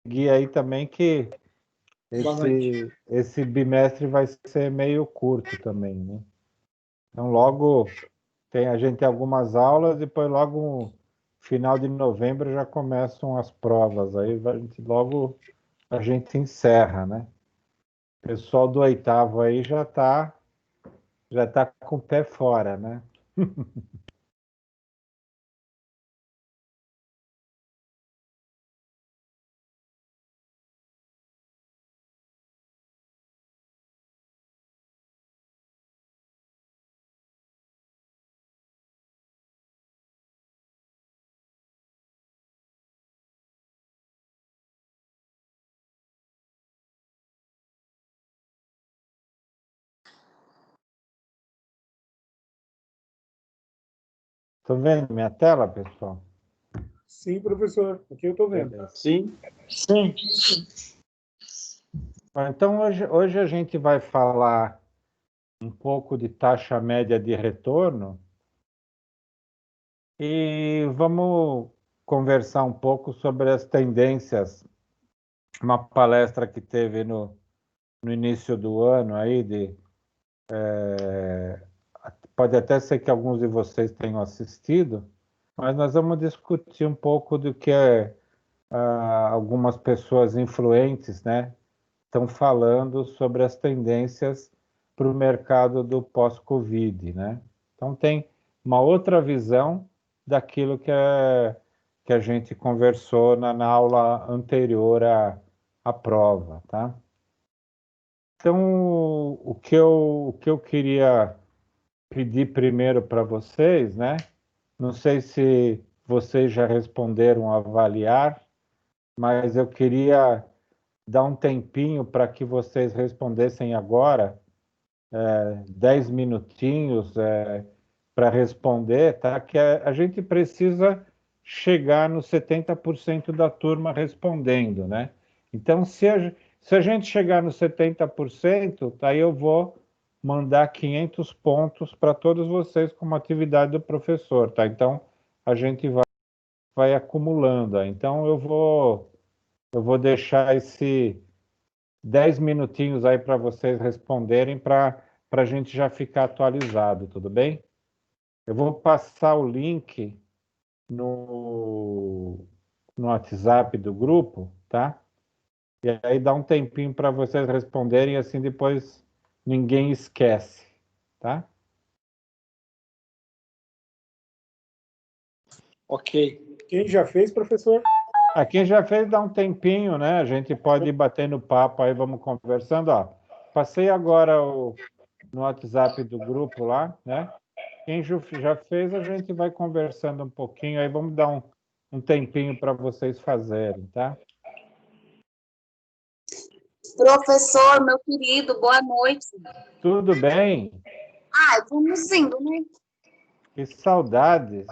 seguir aí também que esse bimestre vai ser meio curto também, né? Então, logo a gente tem algumas aulas, depois logo final de novembro já começam as provas, aí logo a gente encerra, né? O pessoal do oitavo aí já tá com o pé fora, né? Estão vendo minha tela, pessoal? Sim, professor. Aqui eu estou vendo. Beleza. Sim. Então, hoje a gente vai falar um pouco de taxa média de retorno e vamos conversar um pouco sobre as tendências. Uma palestra que teve no início do ano aí, pode até ser que alguns de vocês tenham assistido, mas nós vamos discutir um pouco do que algumas pessoas influentes, né, estão falando sobre as tendências para o mercado do pós-Covid, né? Então tem uma outra visão daquilo que a gente conversou na aula anterior à prova, tá? Então, o que eu queria pedir primeiro para vocês, né? Não sei se vocês já responderam a avaliar, mas eu queria dar um tempinho para que vocês respondessem agora, 10 minutinhos para responder, tá? Que a gente precisa chegar nos 70% da turma respondendo, né? Então, se a gente chegar nos 70%, aí eu vou mandar 500 pontos para todos vocês como atividade do professor, tá? Então, a gente vai acumulando. Então, eu vou deixar 10 minutinhos aí para vocês responderem para a gente já ficar atualizado, tudo bem? Eu vou passar o link no WhatsApp do grupo, tá? E aí dá um tempinho para vocês responderem, assim depois ninguém esquece, tá? Ok. Quem já fez, professor? Quem já fez, dá um tempinho, né? A gente pode ir batendo papo aí, vamos conversando, ó. Passei agora no WhatsApp do grupo lá, né? Quem já fez, a gente vai conversando um pouquinho, aí vamos dar um tempinho para vocês fazerem, tá? Professor, meu querido, boa noite. Tudo bem? Vamos indo, né? Que saudades.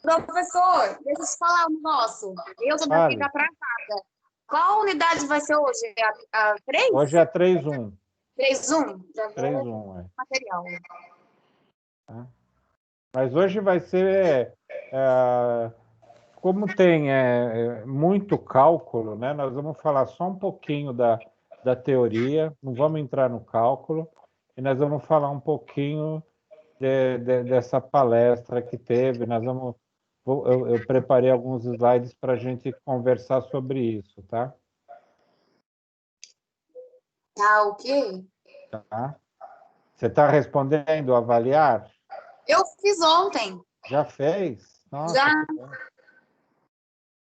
Professor, deixa eu te falar um negócio. Eu tô Fale. aqui atrasada. Qual unidade vai ser hoje? A 3? Hoje é 3-1. 3-1? Já vou 3-1, material. Tá? Mas hoje vai ser... como tem muito cálculo, né? Nós vamos falar só um pouquinho da teoria, não vamos entrar no cálculo, e nós vamos falar um pouquinho dessa palestra que teve. Eu preparei alguns slides para a gente conversar sobre isso, tá? Tá, o quê? Tá? Você está respondendo avaliar? Eu fiz ontem. Já fez? Nossa, Já. que bom.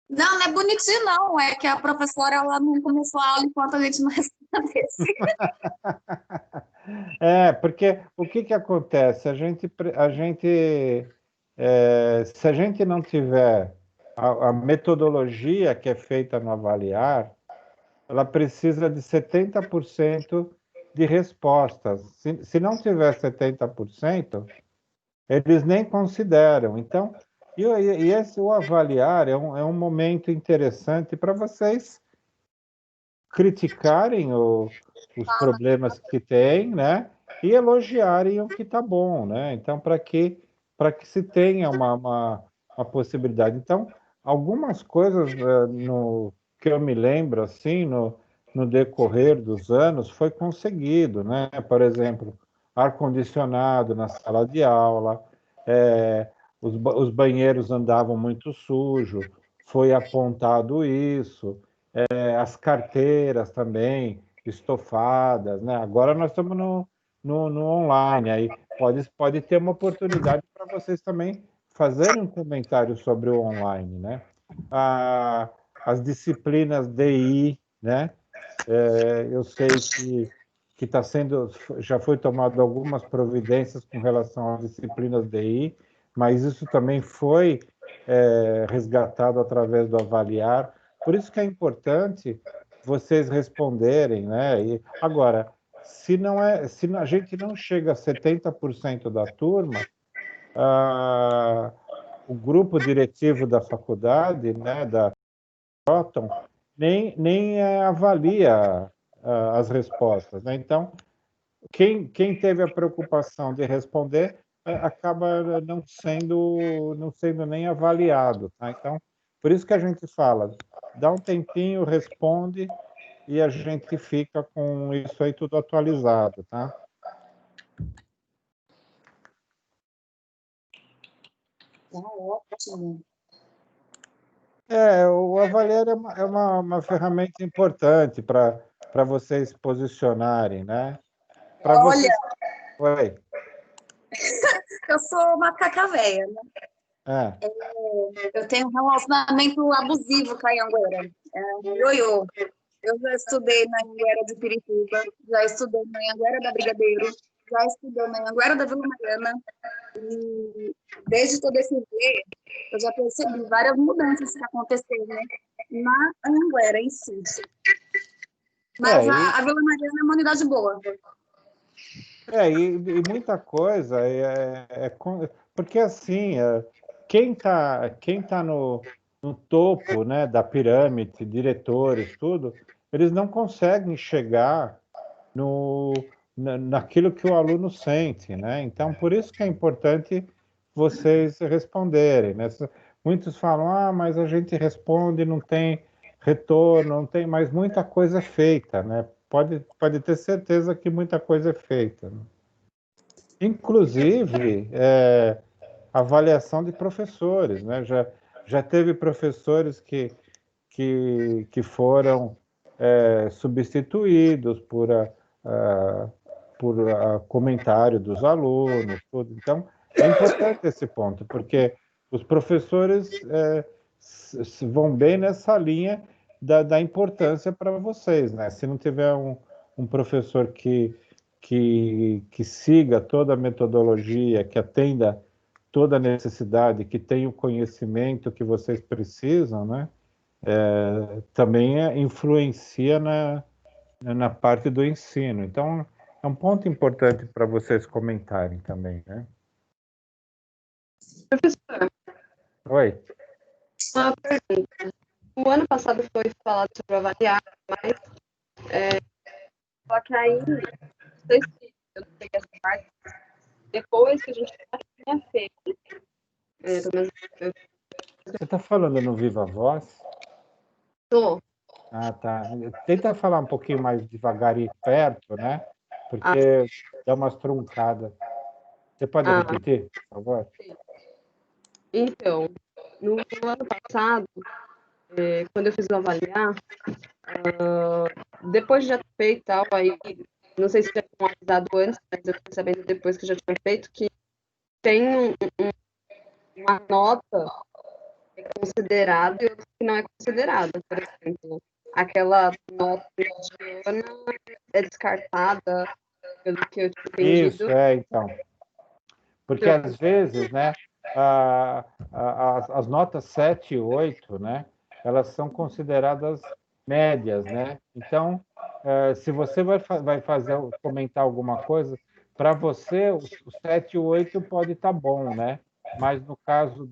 Não é bonitinho, não. É que a professora ela não começou a aula enquanto a gente não respondesse. Porque o que acontece? Se a gente não tiver a metodologia que é feita no avaliar, ela precisa de 70% de respostas. Se não tiver 70%, eles nem consideram. Então, o avaliar é um momento interessante para vocês criticarem os problemas que tem, né? E elogiarem o que está bom, né? Então, para que se tenha uma possibilidade. Então, algumas coisas que eu me lembro, assim, no decorrer dos anos, foi conseguido, né? Por exemplo, ar-condicionado na sala de aula, os banheiros andavam muito sujos, foi apontado isso, as carteiras também, estofadas, né? Agora nós estamos no online, aí pode ter uma oportunidade para vocês também fazerem um comentário sobre o online, né? As disciplinas DI, né? Eu sei que está sendo, já foi tomado algumas providências com relação às disciplinas DI, mas isso também foi resgatado através do avaliar. Por isso que é importante vocês responderem, né? E, agora, se a gente não chega a 70% da turma, o grupo diretivo da faculdade, né, da Croton, nem avalia as respostas, né? Então, quem teve a preocupação de responder acaba não sendo nem avaliado, tá? Então, por isso que a gente fala, dá um tempinho, responde e a gente fica com isso aí tudo atualizado, tá? Ótimo. O avaliar é uma ferramenta importante para vocês posicionarem, né? Para Olha, vocês. Oi. eu sou macaca véia, né? É. Eu tenho um relacionamento abusivo com a Anhanguera. Ioiô. Eu já estudei na Anhanguera de Pirituba, já estudei na Anhanguera da Brigadeiro, já estudei na Anhanguera da Vila Mariana. E desde todo esse ver, eu já percebi várias mudanças que aconteceram, né, na Anhanguera em si. Mas a Vila Mariana é uma unidade boa. E muita coisa porque assim, quem tá no topo, né, da pirâmide, diretores, tudo, eles não conseguem chegar naquilo que o aluno sente, né? Então, por isso que é importante vocês responderem, né? Muitos falam, mas a gente responde, não tem retorno, não tem, mas muita coisa é feita, né? Pode ter certeza que muita coisa é feita, né? Inclusive, avaliação de professores, né? Já teve professores que foram substituídos por comentário dos alunos, tudo. Então, é importante esse ponto, porque os professores vão bem nessa linha da importância para vocês, né? Se não tiver um professor que siga toda a metodologia, que atenda toda a necessidade, que tenha o conhecimento que vocês precisam, né? Também influencia na parte do ensino. Então, é um ponto importante para vocês comentarem também, né? Professor, Oi. uma pergunta. O ano passado foi falado sobre avaliar, mas só que aí, não sei se eu sei essa parte, depois que a gente já tinha feito, pelo menos Você está falando no Viva Voz? eu Ah, tá. Tenta falar um pouquinho mais devagar e perto, né? Porque dá umas truncadas. Você pode repetir, por favor? Então, no ano passado, quando eu fiz o avaliar, depois de já ter feito e tal, aí, não sei se já tinha avisado antes, mas eu fiquei sabendo depois que já tinha feito, que tem uma nota que é considerada e outra que não é considerada. Por exemplo, aquela nota mediana é descartada, pelo que eu tinha entendido. Isso, então. Porque, às vezes, né, as notas 7 e 8, né, elas são consideradas médias, né? Então, se você vai comentar alguma coisa, para você, o 7 e 8 pode estar bom, né? Mas, no caso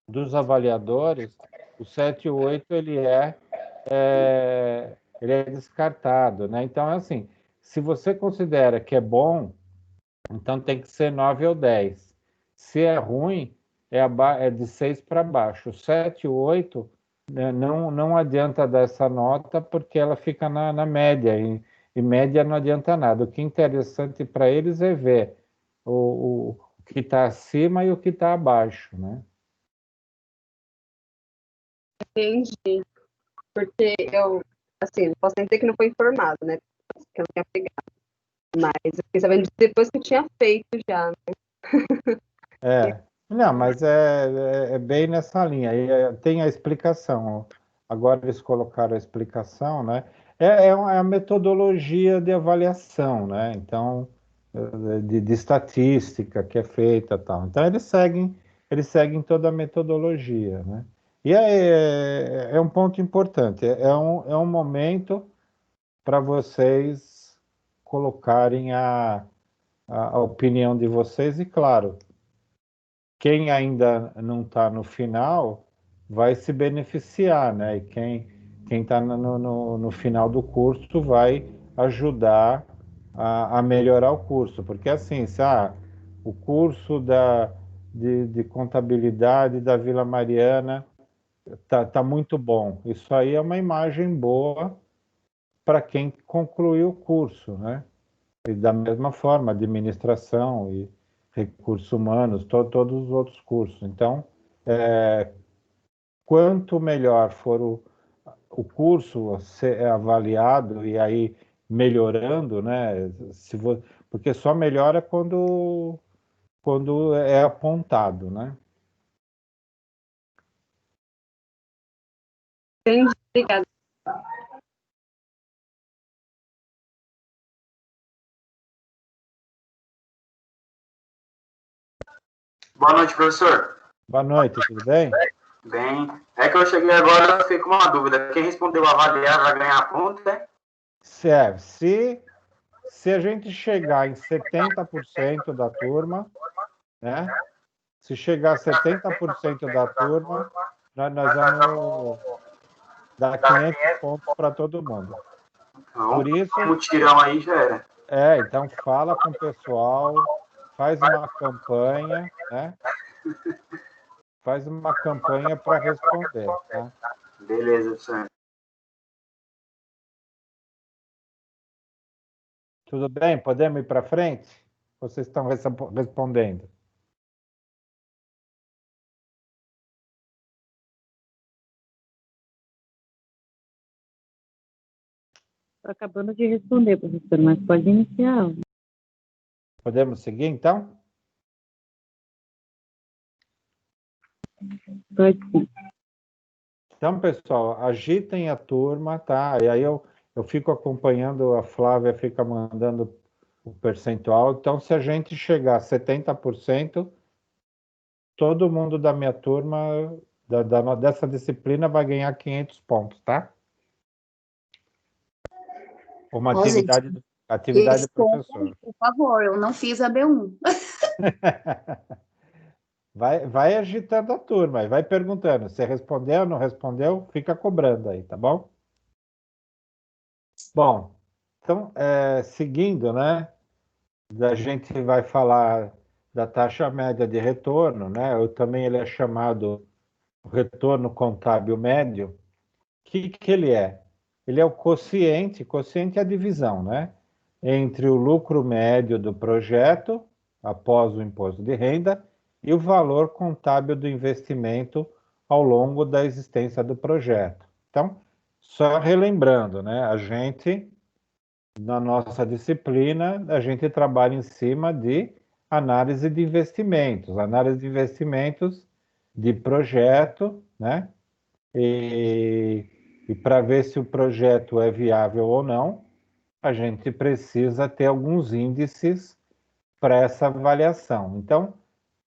dos avaliadores, o 7 e 8 ele é descartado, né? Então, é assim, se você considera que é bom, então tem que ser 9 ou 10. Se é ruim, é de 6 para baixo. O 7 e 8 né, não adianta dar essa nota porque ela fica na média, e média não adianta nada. O que é interessante para eles é ver o que está acima e o que está abaixo, né? Entendi. Porque eu, assim, posso nem dizer que não foi informado, né? Que eu não tinha pegado. Mas eu fiquei sabendo depois que eu tinha feito já, né? Não, mas é bem nessa linha. E, tem a explicação. Agora eles colocaram a explicação, né? É a metodologia de avaliação, né? Então, de estatística que é feita, tal. Então eles seguem toda a metodologia, né? E é um ponto importante. É um momento para vocês colocarem a opinião de vocês e, claro, quem ainda não está no final vai se beneficiar, né? E quem está no final do curso vai ajudar a melhorar o curso. Porque assim, o curso de contabilidade da Vila Mariana tá muito bom. Isso aí é uma imagem boa para quem concluiu o curso, né? E da mesma forma, administração e recursos humanos, todos os outros cursos. Então, quanto melhor for o curso a ser avaliado e aí melhorando, né? Porque só melhora quando é apontado, né? Entendi, obrigada. Boa noite, professor. Boa noite, tudo bem? Bem, é que eu cheguei agora, eu fiquei com uma dúvida. Quem respondeu avaliar vai ganhar ponto, né? Se a gente chegar em 70% da turma, né? Se chegar a 70% da turma, nós vamos dar 500 pontos para todo mundo. Então, Por isso, o mutirão aí já era. então fala com o pessoal, faz uma campanha, né? Faz uma campanha para responder, tá? Beleza, professor. Tudo bem? Podemos ir para frente? Vocês estão respondendo? Estou acabando de responder, professor, mas pode iniciar. Podemos seguir, então? Pode sim. Então, pessoal, agitem a turma, tá? E aí eu fico acompanhando, a Flávia fica mandando o percentual. Então, se a gente chegar a 70%, todo mundo da minha turma, dessa disciplina, vai ganhar 500 pontos, tá? Uma Ó, gente, atividade do responda, professor. por favor, eu não fiz a B1. Vai agitando a turma e vai perguntando. Se respondeu, não respondeu, fica cobrando aí, tá bom? Bom, então, seguindo, né? A gente vai falar da taxa média de retorno, né? Também ele é chamado retorno contábil médio. O que ele é? Ele é o quociente é a divisão, né? Entre o lucro médio do projeto, após o imposto de renda, e o valor contábil do investimento ao longo da existência do projeto. Então, só relembrando, né? Na nossa disciplina, a gente trabalha em cima de análise de investimentos de projeto, né? E para ver se o projeto é viável ou não, a gente precisa ter alguns índices para essa avaliação. Então,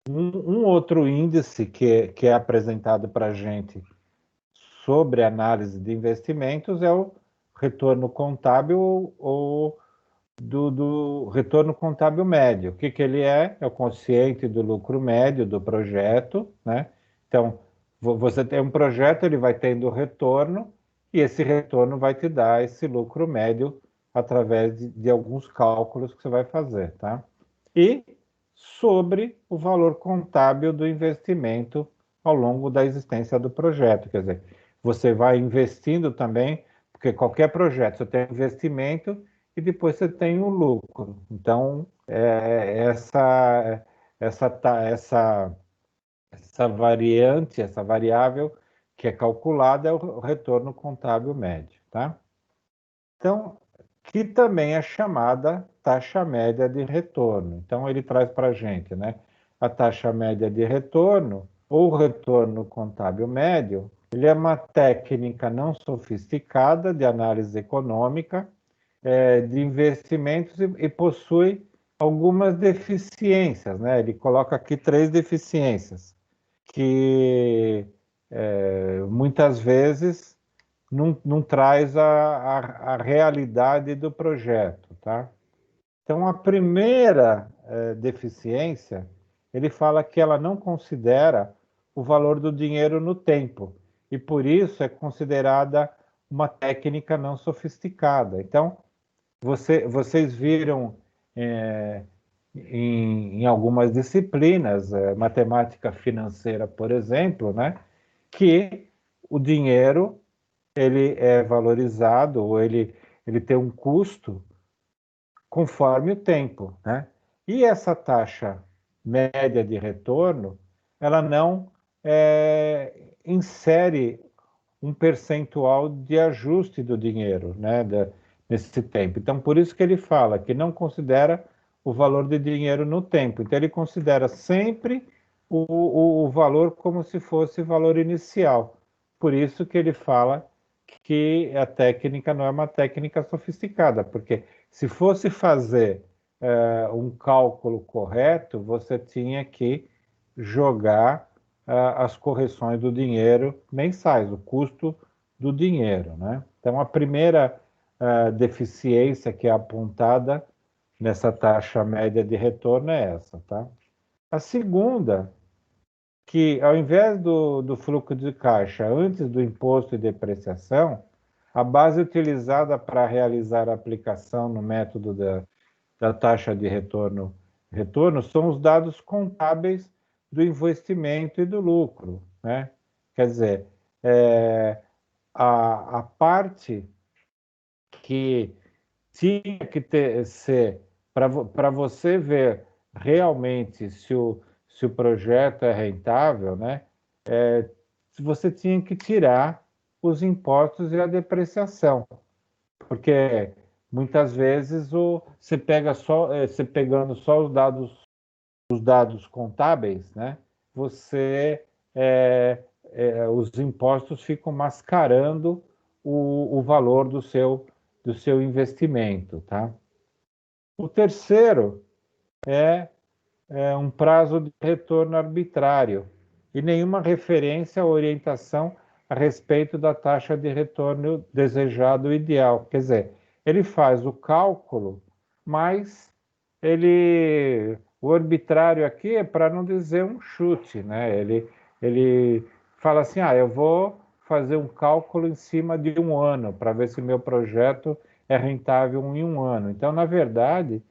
um outro índice que é apresentado para a gente sobre análise de investimentos é o retorno contábil ou do retorno contábil médio. O que ele é? É o quociente do lucro médio do projeto, né? Então, você tem um projeto, ele vai tendo retorno, e esse retorno vai te dar esse lucro médio através de alguns cálculos que você vai fazer, tá? E sobre o valor contábil do investimento ao longo da existência do projeto. Quer dizer, você vai investindo também, porque qualquer projeto você tem investimento e depois você tem o lucro. Então, essa variante, essa variável que é calculada é o retorno contábil médio, tá? Então, que também é chamada taxa média de retorno. Então, ele traz para a gente, né? A taxa média de retorno, ou retorno contábil médio, ele é uma técnica não sofisticada de análise econômica, de investimentos e possui algumas deficiências, né? Ele coloca aqui 3 deficiências, que muitas vezes não traz a realidade do projeto, tá? Então, a primeira deficiência, ele fala que ela não considera o valor do dinheiro no tempo, e por isso é considerada uma técnica não sofisticada. Então, vocês viram em algumas disciplinas, matemática financeira, por exemplo, né, que o dinheiro ele é valorizado, ou ele tem um custo conforme o tempo, né? E essa taxa média de retorno, ela não insere um percentual de ajuste do dinheiro, né, nesse tempo. Então, por isso que ele fala que não considera o valor de dinheiro no tempo. Então, ele considera sempre o valor como se fosse valor inicial. Por isso que ele fala que a técnica não é uma técnica sofisticada, porque se fosse fazer um cálculo correto, você tinha que jogar as correções do dinheiro mensais, o custo do dinheiro, né? Então, a primeira deficiência que é apontada nessa taxa média de retorno é essa, tá? A segunda, que ao invés do fluxo de caixa antes do imposto e depreciação, a base utilizada para realizar a aplicação no método da taxa de retorno são os dados contábeis do investimento e do lucro, né? Quer dizer, a parte que tinha que ser para você ver realmente se o projeto é rentável, né? Você tinha que tirar os impostos e a depreciação, porque muitas vezes você pega só, você pegando só os dados contábeis, né? Você os impostos ficam mascarando o valor do seu investimento, tá? O terceiro é um prazo de retorno arbitrário e nenhuma referência ou orientação a respeito da taxa de retorno desejado ideal. Quer dizer, ele faz o cálculo, mas o arbitrário aqui é para não dizer um chute, né? Ele fala assim, eu vou fazer um cálculo em cima de um ano para ver se meu projeto é rentável em um ano. Então, na verdade,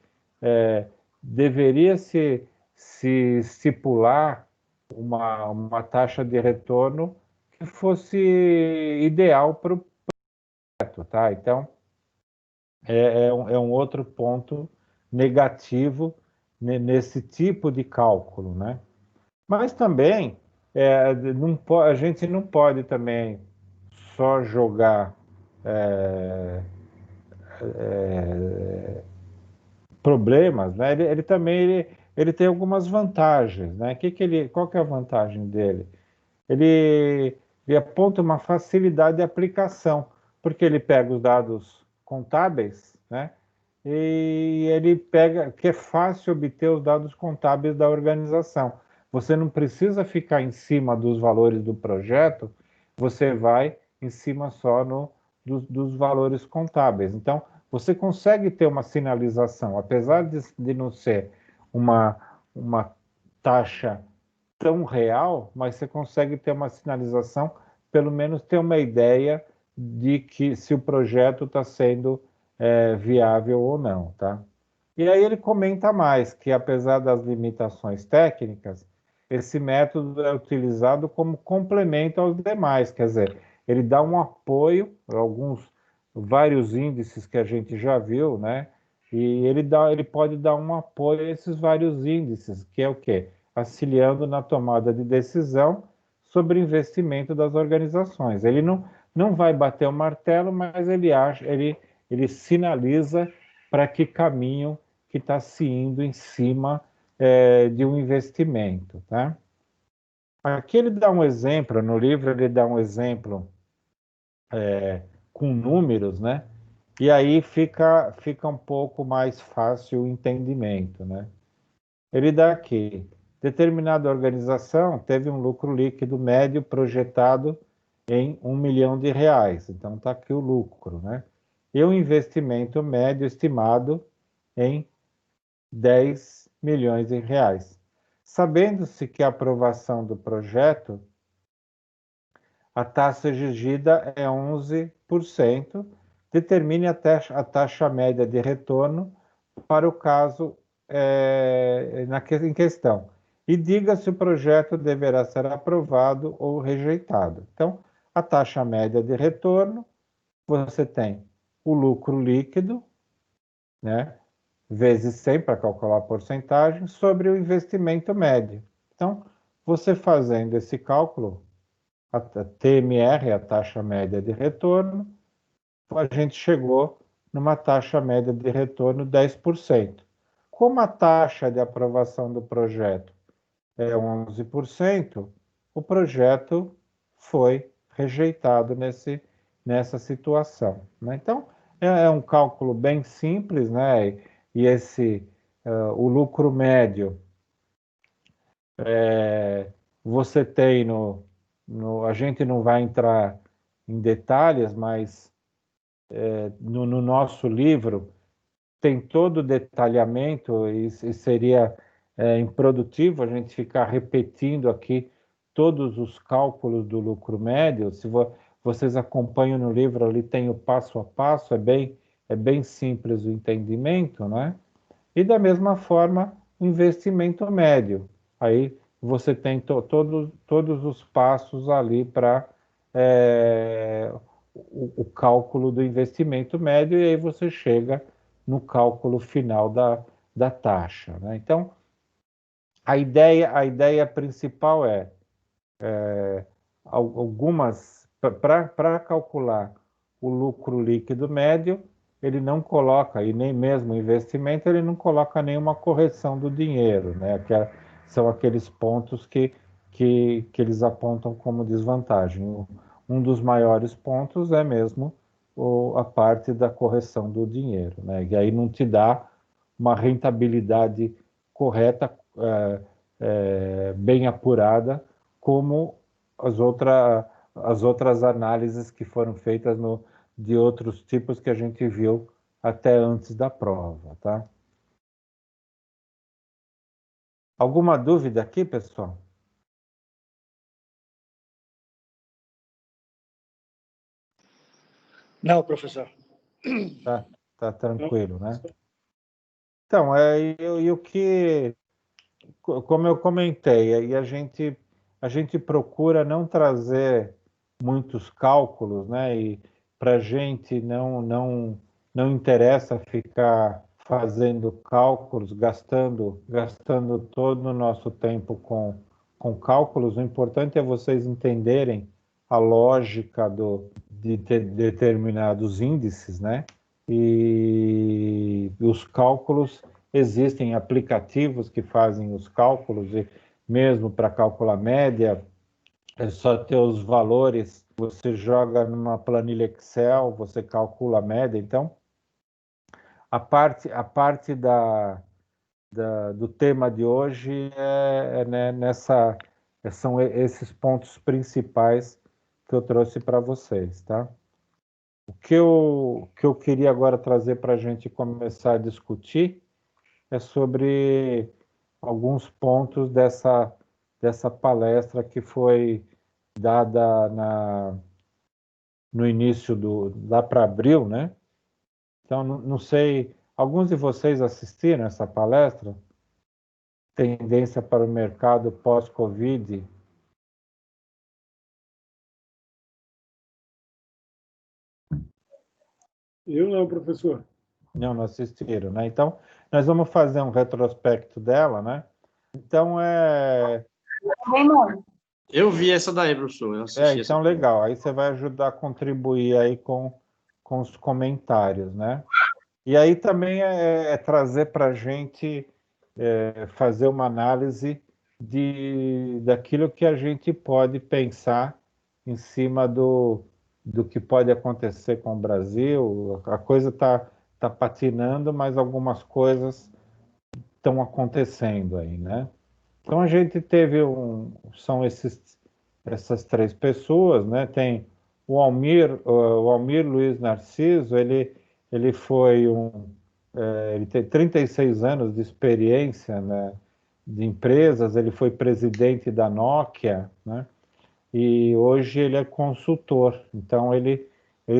deveria se estipular uma taxa de retorno que fosse ideal para o projeto, tá? Então, é um outro ponto negativo nesse tipo de cálculo, né? Mas também, a gente não pode também só jogar problemas, né? Ele também ele tem algumas vantagens, né? Qual que é a vantagem dele? Ele aponta uma facilidade de aplicação, porque ele pega os dados contábeis, né? E ele pega que é fácil obter os dados contábeis da organização. Você não precisa ficar em cima dos valores do projeto, você vai em cima só dos valores contábeis. Então, você consegue ter uma sinalização, apesar de não ser uma taxa tão real, mas você consegue ter uma sinalização, pelo menos ter uma ideia de que se o projeto está sendo viável ou não, tá? E aí ele comenta mais que, apesar das limitações técnicas, esse método é utilizado como complemento aos demais, quer dizer, ele dá um apoio a vários índices que a gente já viu, né? E ele pode dar um apoio a esses vários índices, que é o quê? Auxiliando na tomada de decisão sobre investimento das organizações. Ele não vai bater o martelo, mas ele sinaliza para que caminho que está se indo em cima de um investimento, tá? Aqui ele dá um exemplo, no livro ele dá um exemplo com números, né? E aí fica um pouco mais fácil o entendimento, né? Ele dá aqui, determinada organização teve um lucro líquido médio projetado em R$ 1.000.000. Então está aqui o lucro, né? E o investimento médio estimado em R$ 10.000.000. Sabendo-se que a aprovação do projeto, a taxa exigida é 11%, determine a taxa média de retorno para o caso em questão. E diga se o projeto deverá ser aprovado ou rejeitado. Então, a taxa média de retorno, você tem o lucro líquido, né, vezes 100 para calcular a porcentagem, sobre o investimento médio. Então, você fazendo esse cálculo, a TMR, a taxa média de retorno, a gente chegou numa taxa média de retorno 10%. Como a taxa de aprovação do projeto é 11%, o projeto foi rejeitado nessa situação, né? Então, é um cálculo bem simples, né? E o lucro médio, você tem a gente não vai entrar em detalhes, mas no nosso livro tem todo o detalhamento e seria improdutivo a gente ficar repetindo aqui todos os cálculos do lucro médio. Se vocês acompanham no livro, ali tem o passo a passo, é bem simples o entendimento, né? E da mesma forma, o investimento médio. Aí você tem todos os passos ali para o cálculo do investimento médio, e aí você chega no cálculo final da taxa, né? Então, a ideia principal para calcular o lucro líquido médio, ele não coloca, e nem mesmo o investimento, ele não coloca nenhuma correção do dinheiro, né? São aqueles pontos que eles apontam como desvantagem. Um dos maiores pontos é mesmo a parte da correção do dinheiro, né? E aí não te dá uma rentabilidade correta, bem apurada, como as outras análises que foram feitas de outros tipos que a gente viu até antes da prova, tá? Alguma dúvida aqui, pessoal? Não, professor. Tá tranquilo, né? Então, como eu comentei, a gente procura não trazer muitos cálculos, né? E para a gente não interessa ficar fazendo cálculos, gastando todo o nosso tempo com cálculos. O importante é vocês entenderem a lógica de determinados índices, né? E os cálculos, existem aplicativos que fazem os cálculos, e mesmo para calcular média, é só ter os valores, você joga numa planilha Excel, você calcula a média. Então, a parte do tema de hoje né, são esses pontos principais que eu trouxe para vocês, tá? O que eu queria agora trazer para a gente começar a discutir é sobre alguns pontos dessa palestra que foi dada no início lá para abril, né? Então, não sei, alguns de vocês assistiram essa palestra? Tendência para o mercado pós-Covid. Eu não, professor. Não assistiram, né? Então, nós vamos fazer um retrospecto dela, né? Então, Também não. Eu vi essa daí, professor. Eu assisti essa. então legal. Aí você vai ajudar a contribuir aí com os comentários, né? E aí também é trazer para a gente fazer uma análise daquilo que a gente pode pensar em cima do que pode acontecer com o Brasil. A coisa tá patinando, mas algumas coisas estão acontecendo aí, né? Então a gente teve são essas três pessoas, né? Tem o Almir Luiz Narciso, ele foi ele tem 36 anos de experiência, né, de empresas, ele foi presidente da Nokia, né? E hoje ele é consultor. Então ele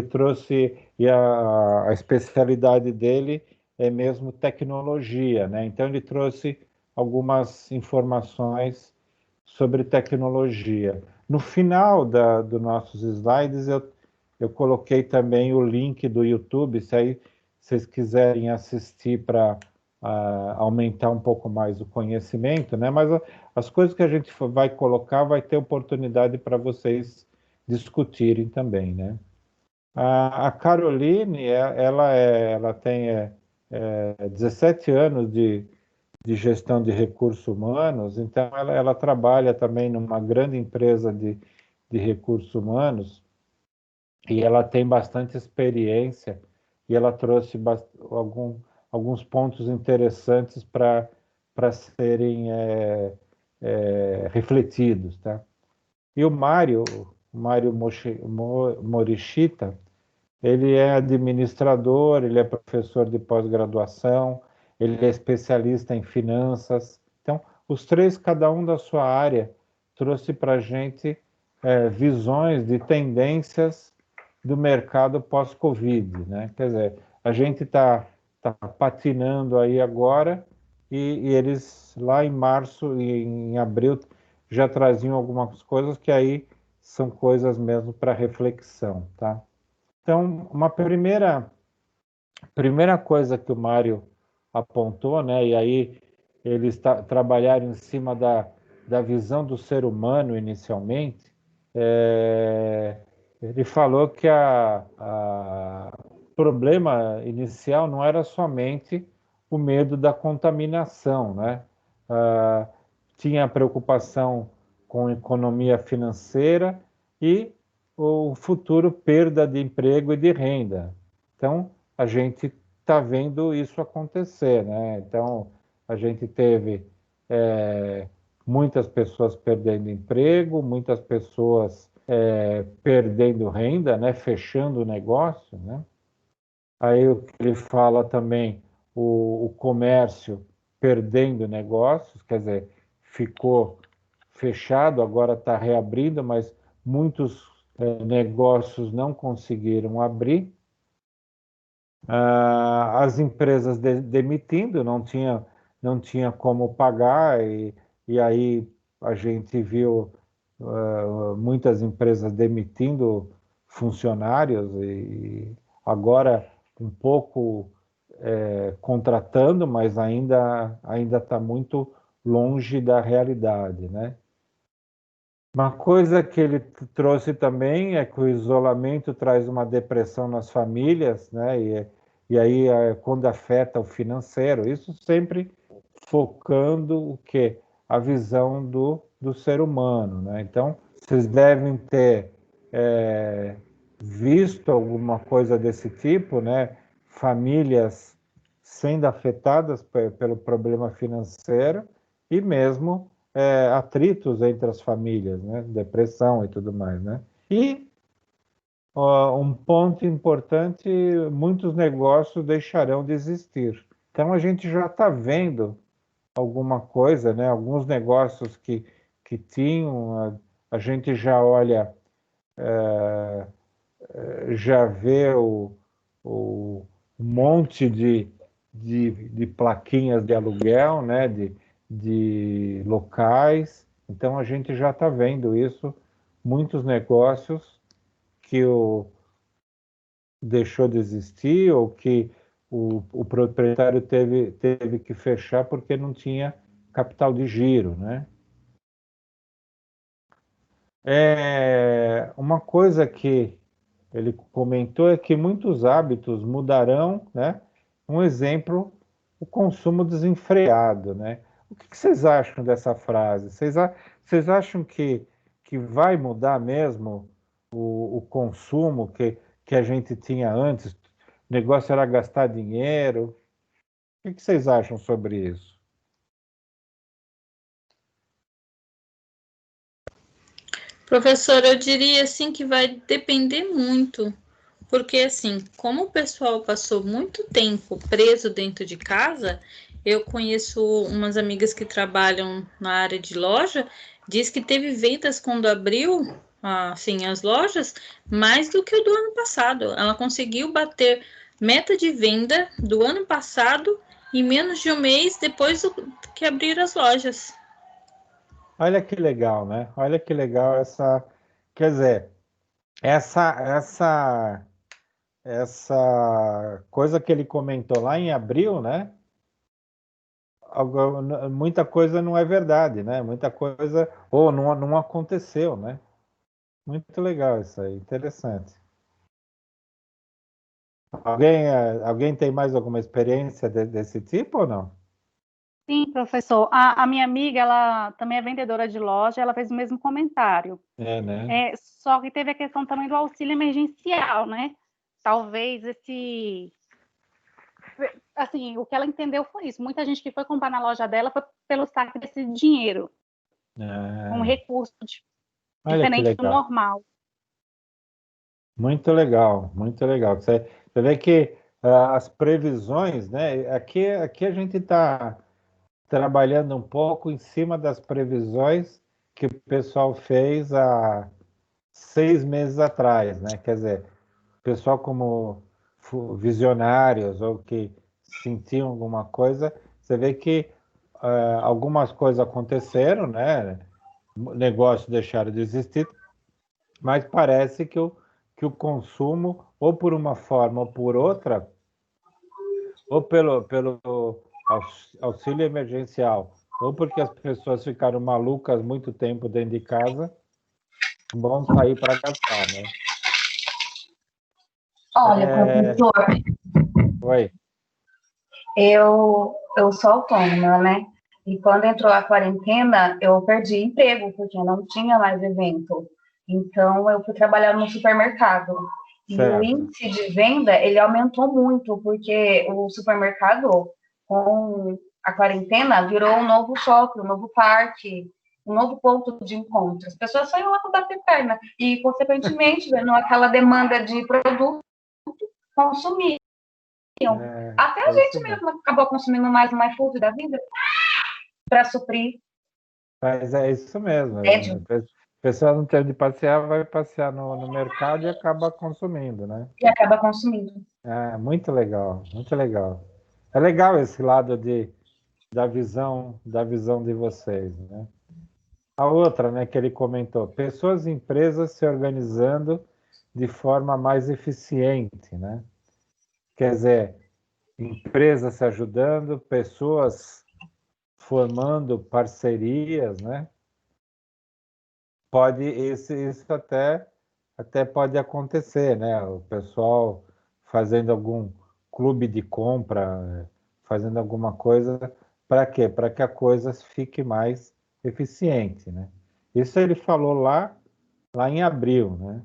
trouxe, e a especialidade dele é mesmo tecnologia, né? Então ele trouxe algumas informações sobre tecnologia. No final dos nossos slides eu coloquei também o link do YouTube, se aí vocês quiserem assistir para aumentar um pouco mais o conhecimento, né? Mas as coisas que a gente vai colocar vai ter oportunidade para vocês discutirem também, né? A Caroline, ela tem 17 anos de gestão de recursos humanos, então ela trabalha também numa grande empresa de recursos humanos e ela tem bastante experiência e ela trouxe alguns pontos interessantes para serem refletidos, tá? E o Mário Morishita, ele é administrador, ele é professor de pós-graduação, ele é especialista em finanças. Então, os três, cada um da sua área, trouxe para a gente visões de tendências do mercado pós-Covid, né? Quer dizer, a gente tá patinando aí agora e eles lá em março e em abril já traziam algumas coisas que aí são coisas mesmo para reflexão, tá? Então, uma primeira coisa que o Mário apontou, né, e aí eles trabalharam em cima da visão do ser humano inicialmente, ele falou que o problema inicial não era somente o medo da contaminação, né? Ah, tinha a preocupação com economia financeira e o futuro perda de emprego e de renda. Então, a gente está vendo isso acontecer, né? Então, a gente teve muitas pessoas perdendo emprego, muitas pessoas perdendo renda, né? Fechando o negócio, né? Aí o que ele fala também, o comércio perdendo negócios, quer dizer, ficou fechado, agora está reabrindo, mas muitos negócios não conseguiram abrir. As empresas demitindo, não tinha como pagar, e aí a gente viu muitas empresas demitindo funcionários e agora um pouco contratando, mas ainda está muito longe da realidade, né? Uma coisa que ele trouxe também é que o isolamento traz uma depressão nas famílias, né? E aí, quando afeta o financeiro, isso sempre focando o quê? A visão do ser humano, né? Então, vocês devem ter visto alguma coisa desse tipo, né? Famílias sendo afetadas pelo problema financeiro e mesmo atritos entre as famílias, né? Depressão e tudo mais, né? E um ponto importante, muitos negócios deixarão de existir. Então a gente já está vendo alguma coisa, né? Alguns negócios que tinham, a gente já olha, já vê o monte de plaquinhas de aluguel, né? De locais. Então a gente já está vendo isso, muitos negócios que deixou de existir ou que o proprietário teve que fechar porque não tinha capital de giro, né? Uma coisa que ele comentou é que muitos hábitos mudarão, né? Um exemplo, o consumo desenfreado, né? O que vocês acham dessa frase? Vocês acham que vai mudar mesmo o consumo que a gente tinha antes? O negócio era gastar dinheiro. O que vocês acham sobre isso? Professor, eu diria assim que vai depender muito, porque assim, como o pessoal passou muito tempo preso dentro de casa, eu conheço umas amigas que trabalham na área de loja, diz que teve vendas quando abriu, assim, as lojas, mais do que o do ano passado. Ela conseguiu bater meta de venda do ano passado em menos de um mês depois que abriram as lojas. Olha que legal, né? Olha que legal essa. Quer dizer, essa coisa que ele comentou lá em abril, né? Muita coisa não é verdade, né? Muita coisa ou não aconteceu, né? Muito legal isso aí, interessante. Alguém tem mais alguma experiência desse tipo ou não? Sim, professor. A minha amiga, ela também é vendedora de loja, ela fez o mesmo comentário. Né? Só que teve a questão também do auxílio emergencial, né? Talvez assim, o que ela entendeu foi isso. Muita gente que foi comprar na loja dela foi pelo saque desse dinheiro, um recurso Olha que diferente do legal. normal. Muito legal, muito legal. Você vê que as previsões, né? Aqui a gente está trabalhando um pouco em cima das previsões que o pessoal fez há 6 meses atrás, né? Quer dizer, o pessoal como visionários ou que sentiam alguma coisa, você vê que algumas coisas aconteceram, né? Negócios deixaram de existir, mas parece que o consumo, ou por uma forma ou por outra, ou pelo auxílio emergencial, ou porque as pessoas ficaram malucas muito tempo dentro de casa, vão sair para gastar, né? Olha, professor, Oi. eu sou autônoma, né? E quando entrou a quarentena, eu perdi emprego, porque não tinha mais evento. Então, eu fui trabalhar no supermercado. E o índice de venda, ele aumentou muito, porque o supermercado, com a quarentena, virou um novo shopping, um novo parque, um novo ponto de encontro. As pessoas só iam lá para bater perna. E, consequentemente, vendo aquela demanda de produto, consumir. Até a gente mesmo acabou consumindo mais um iFood da vida para suprir. Mas é isso mesmo. A pessoa não tem de passear, vai passear no mercado e acaba consumindo, né? E acaba consumindo. Muito legal, muito legal. É legal esse lado da visão de vocês, né? A outra, né, que ele comentou, pessoas e empresas se organizando de forma mais eficiente, né? Quer dizer, empresas se ajudando, pessoas formando parcerias, né? Isso até pode acontecer, né? O pessoal fazendo algum clube de compra, fazendo alguma coisa, para quê? Para que a coisa fique mais eficiente, né? Isso ele falou lá em abril, né?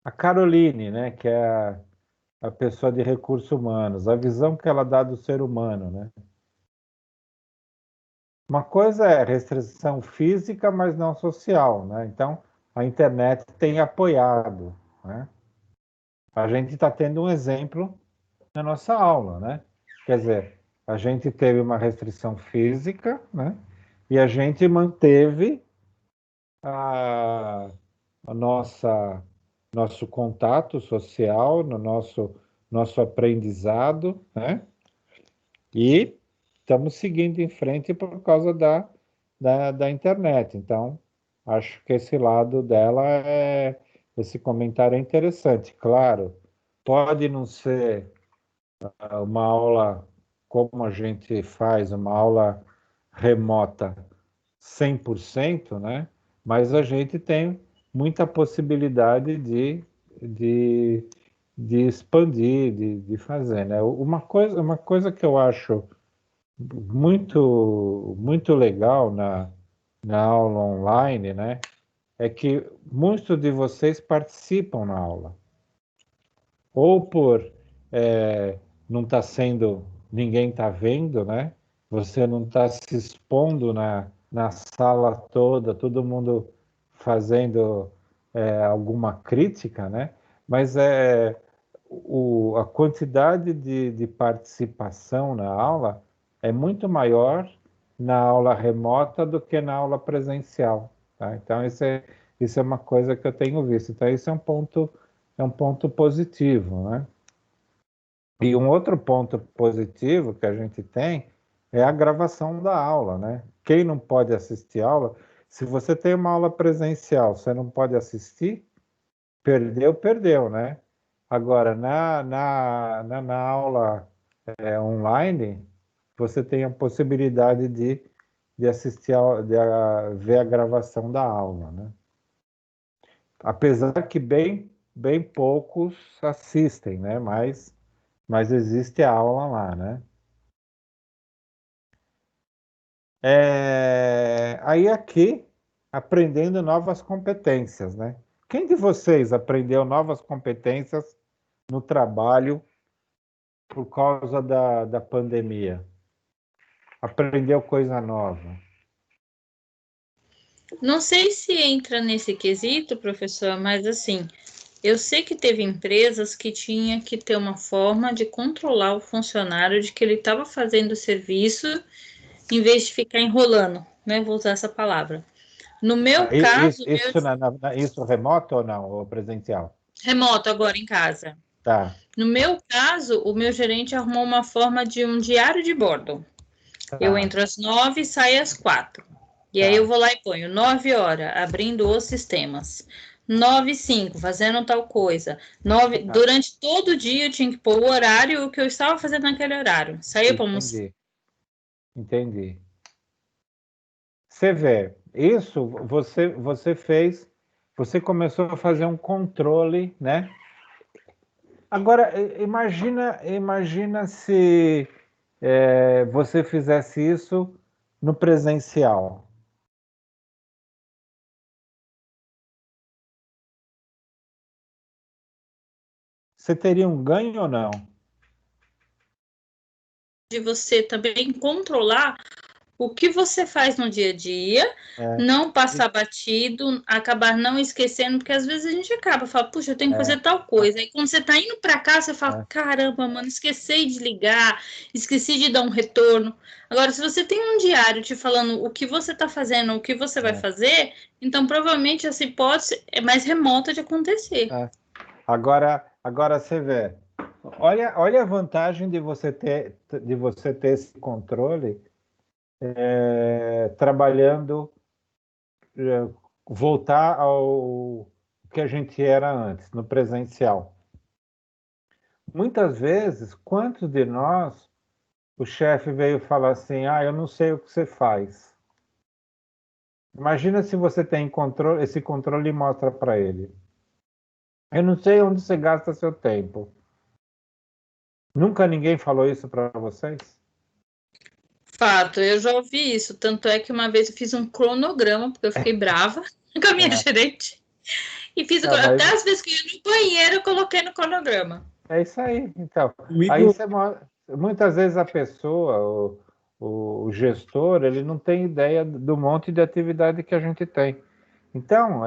A Caroline, né, que é a pessoa de recursos humanos, a visão que ela dá do ser humano, né? Uma coisa é restrição física, mas não social, né? Então, a internet tem apoiado, né? A gente está tendo um exemplo na nossa aula, né? Quer dizer, a gente teve uma restrição física, né? E a gente manteve a nosso contato social, no nosso aprendizado, né? E estamos seguindo em frente por causa da internet. Então, acho que esse lado dela esse comentário é interessante. Claro, pode não ser uma aula como a gente faz, uma aula remota 100%, né? Mas a gente tem muita possibilidade de expandir, de fazer, né? Uma coisa que eu acho muito legal na aula online, né? É que muitos de vocês participam na aula. Ou por não estar ninguém está vendo, né? Você não está se expondo na sala toda, todo mundo fazendo alguma crítica, né? Mas a quantidade de participação na aula é muito maior na aula remota do que na aula presencial, tá? Então, isso é uma coisa que eu tenho visto. Então, isso é um ponto positivo, né? E um outro ponto positivo que a gente tem é a gravação da aula, né? Quem não pode assistir aula, se você tem uma aula presencial, você não pode assistir, perdeu, né? Agora, na aula online, você tem a possibilidade de assistir, ver a gravação da aula, né? Apesar que bem poucos assistem, né? Mas existe a aula lá, né? Aí aqui, aprendendo novas competências, né? Quem de vocês aprendeu novas competências no trabalho por causa da pandemia? Aprendeu coisa nova? Não sei se entra nesse quesito, professor, mas assim, eu sei que teve empresas que tinha que ter uma forma de controlar o funcionário de que ele estava fazendo o serviço em vez de ficar enrolando, né? Vou usar essa palavra. No meu caso... Isso remoto ou não? Ou presencial? Remoto, agora em casa. Tá. No meu caso, o meu gerente arrumou uma forma de um diário de bordo. Tá. Eu entro às 9 e saio às 4. E aí eu vou lá e ponho 9 horas, abrindo os sistemas. 9h05, fazendo tal coisa. Durante todo o dia eu tinha que pôr o horário, o que eu estava fazendo naquele horário. Saía para almoçar. Entendi. Você vê, isso você fez, você começou a fazer um controle, né? Agora, imagina se você fizesse isso no presencial. Você teria um ganho ou não? De você também controlar o que você faz no dia a dia, não passar batido, acabar não esquecendo, porque às vezes a gente fala, puxa, eu tenho que fazer tal coisa. Aí quando você tá indo para cá, você fala, caramba, mano, esqueci de ligar, esqueci de dar um retorno. Agora, se você tem um diário te falando o que você tá fazendo, o que você vai fazer, então provavelmente essa hipótese é mais remota de acontecer. Agora você vê, olha a vantagem de você ter esse controle trabalhando, voltar ao que a gente era antes, no presencial. Muitas vezes, quantos de nós, o chefe veio falar assim, eu não sei o que você faz. Imagina se você tem esse controle e mostra para ele. Eu não sei onde você gasta seu tempo. Nunca ninguém falou isso para vocês? Fato, eu já ouvi isso. Tanto é que uma vez eu fiz um cronograma, porque eu fiquei brava com a minha gerente. E fiz até as vezes que eu ia no banheiro, eu coloquei no cronograma. É isso aí. Então, aí muitas vezes a pessoa, o gestor, ele não tem ideia do monte de atividade que a gente tem. Então,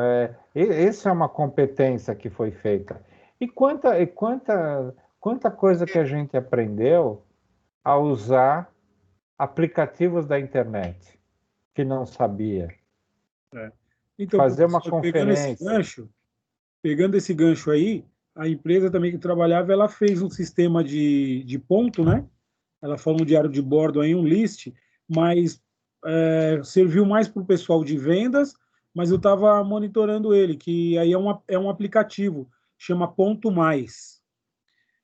essa é uma competência que foi feita. E quanta coisa que a gente aprendeu a usar aplicativos da internet que não sabia. Então, fazer uma conferência. Pegando esse gancho aí, a empresa também que trabalhava, ela fez um sistema de ponto, né? Ela falou um diário de bordo aí, um list, mas serviu mais para o pessoal de vendas mas eu estava monitorando ele, que aí é um aplicativo, chama Ponto Mais.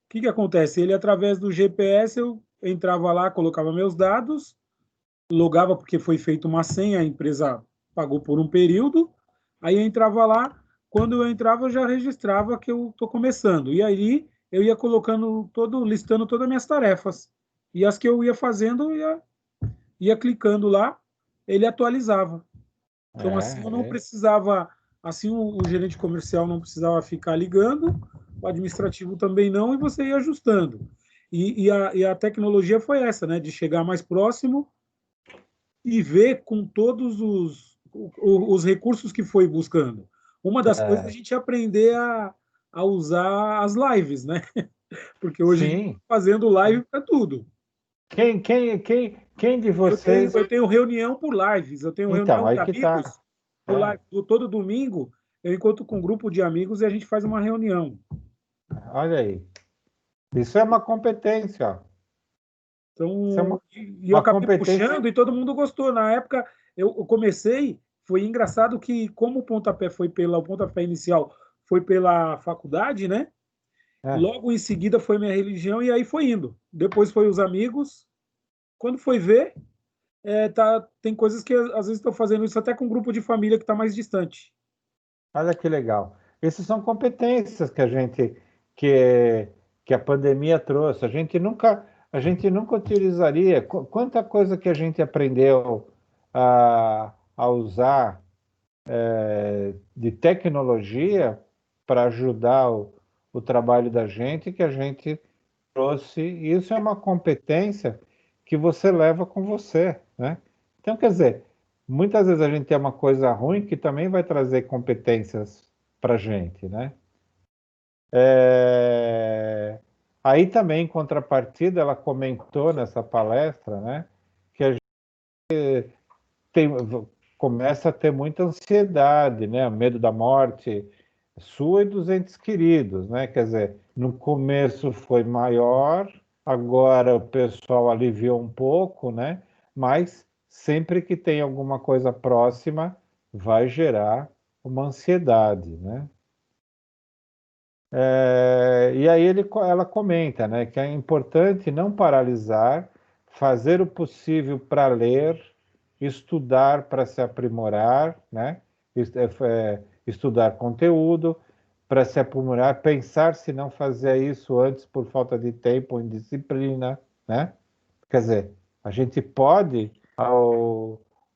O que acontece? Ele, através do GPS, eu entrava lá, colocava meus dados, logava porque foi feita uma senha, a empresa pagou por um período, aí eu entrava lá, quando eu entrava eu já registrava que eu estou começando, e aí eu ia colocando listando todas as minhas tarefas, e as que eu ia fazendo, ia clicando lá, ele atualizava. Então, assim, eu não precisava, assim, o gerente comercial não precisava ficar ligando, o administrativo também não, e você ia ajustando. E a tecnologia foi essa, né, de chegar mais próximo e ver com todos os recursos que foi buscando. Uma das coisas é a gente aprender a usar as lives, né? Porque hoje a gente está fazendo live para tudo. Quem de vocês... Eu tenho reunião por lives, eu tenho então, reunião de amigos por live. Todo domingo eu encontro com um grupo de amigos e a gente faz uma reunião. Olha aí. Isso é uma competência. Então, eu acabei puxando e todo mundo gostou. Na época, eu comecei, foi engraçado que, como o pontapé inicial foi pela faculdade, né? Logo em seguida foi minha religião e aí foi indo. Depois foi os amigos. Quando foi ver, tem coisas que às vezes estou fazendo isso até com um grupo de família que está mais distante. Olha que legal. Essas são competências que a pandemia trouxe. A gente nunca utilizaria. Quanta coisa que a gente aprendeu a usar de tecnologia para ajudar o trabalho da gente, que a gente trouxe. E isso é uma competência que você leva com você, né? Então, quer dizer, muitas vezes a gente tem uma coisa ruim que também vai trazer competências para a gente, né? Aí também, em contrapartida, ela comentou nessa palestra, né, que a gente começa a ter muita ansiedade, né, medo da morte sua e dos entes queridos, né? Quer dizer, no começo foi maior, agora o pessoal aliviou um pouco, né? Mas sempre que tem alguma coisa próxima, vai gerar uma ansiedade, né? E aí ela comenta, né, que é importante não paralisar, fazer o possível para ler, estudar para se aprimorar, né? Estudar conteúdo para se aprimorar, pensar se não fazer isso antes por falta de tempo ou indisciplina, né? Quer dizer, a gente pode,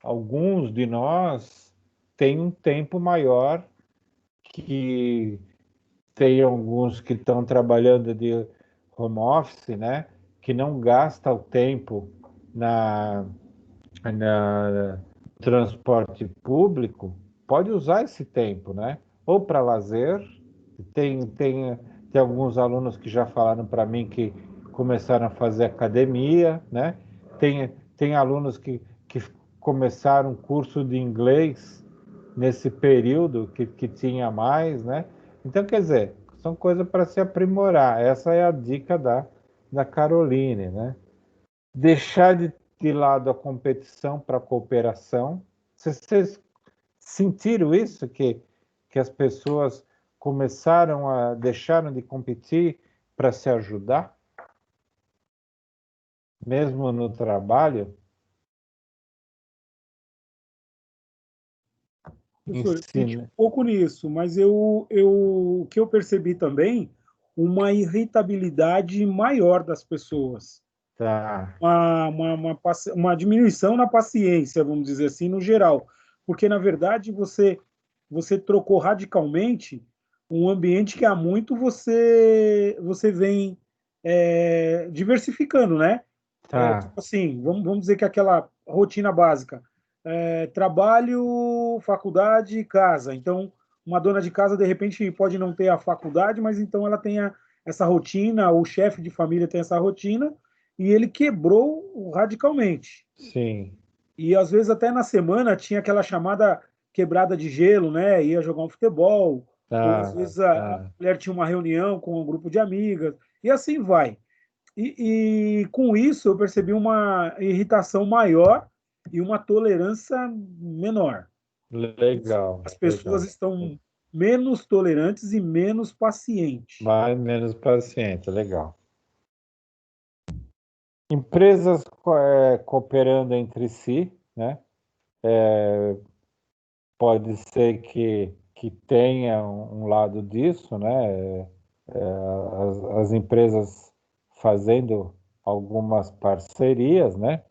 alguns de nós têm um tempo maior, que tem alguns que estão trabalhando de home office, né? Que não gasta o tempo na transporte público, pode usar esse tempo, né? Ou para lazer. Tem alguns alunos que já falaram para mim que começaram a fazer academia, né? Tem alunos que começaram um curso de inglês nesse período que tinha mais, né? Então, quer dizer, são coisas para se aprimorar. Essa é a dica da Caroline, né? Deixar de lado a competição para a cooperação. Vocês sentiram isso? Que as pessoas deixaram de competir para se ajudar? Mesmo no trabalho? Eu senti um pouco nisso, mas o que eu percebi também, uma irritabilidade maior das pessoas. Tá. Uma diminuição na paciência, vamos dizer assim, no geral. Porque, na verdade, você trocou radicalmente um ambiente que há muito você vem diversificando, né? Tipo assim, vamos dizer que aquela rotina básica. Trabalho, faculdade, casa. Então, uma dona de casa, de repente, pode não ter a faculdade, mas então ela tem essa rotina, o chefe de família tem essa rotina, e ele quebrou radicalmente. Sim. E às vezes até na semana tinha aquela chamada quebrada de gelo, né? Ia jogar um futebol, ou às vezes a mulher tinha uma reunião com um grupo de amigas, e assim vai. E com isso eu percebi uma irritação maior e uma tolerância menor. Legal. As pessoas estão menos tolerantes e menos pacientes. Menos paciente, legal. Empresas cooperando entre si, né? Pode ser que tenha um lado disso, né? As empresas fazendo algumas parcerias, né?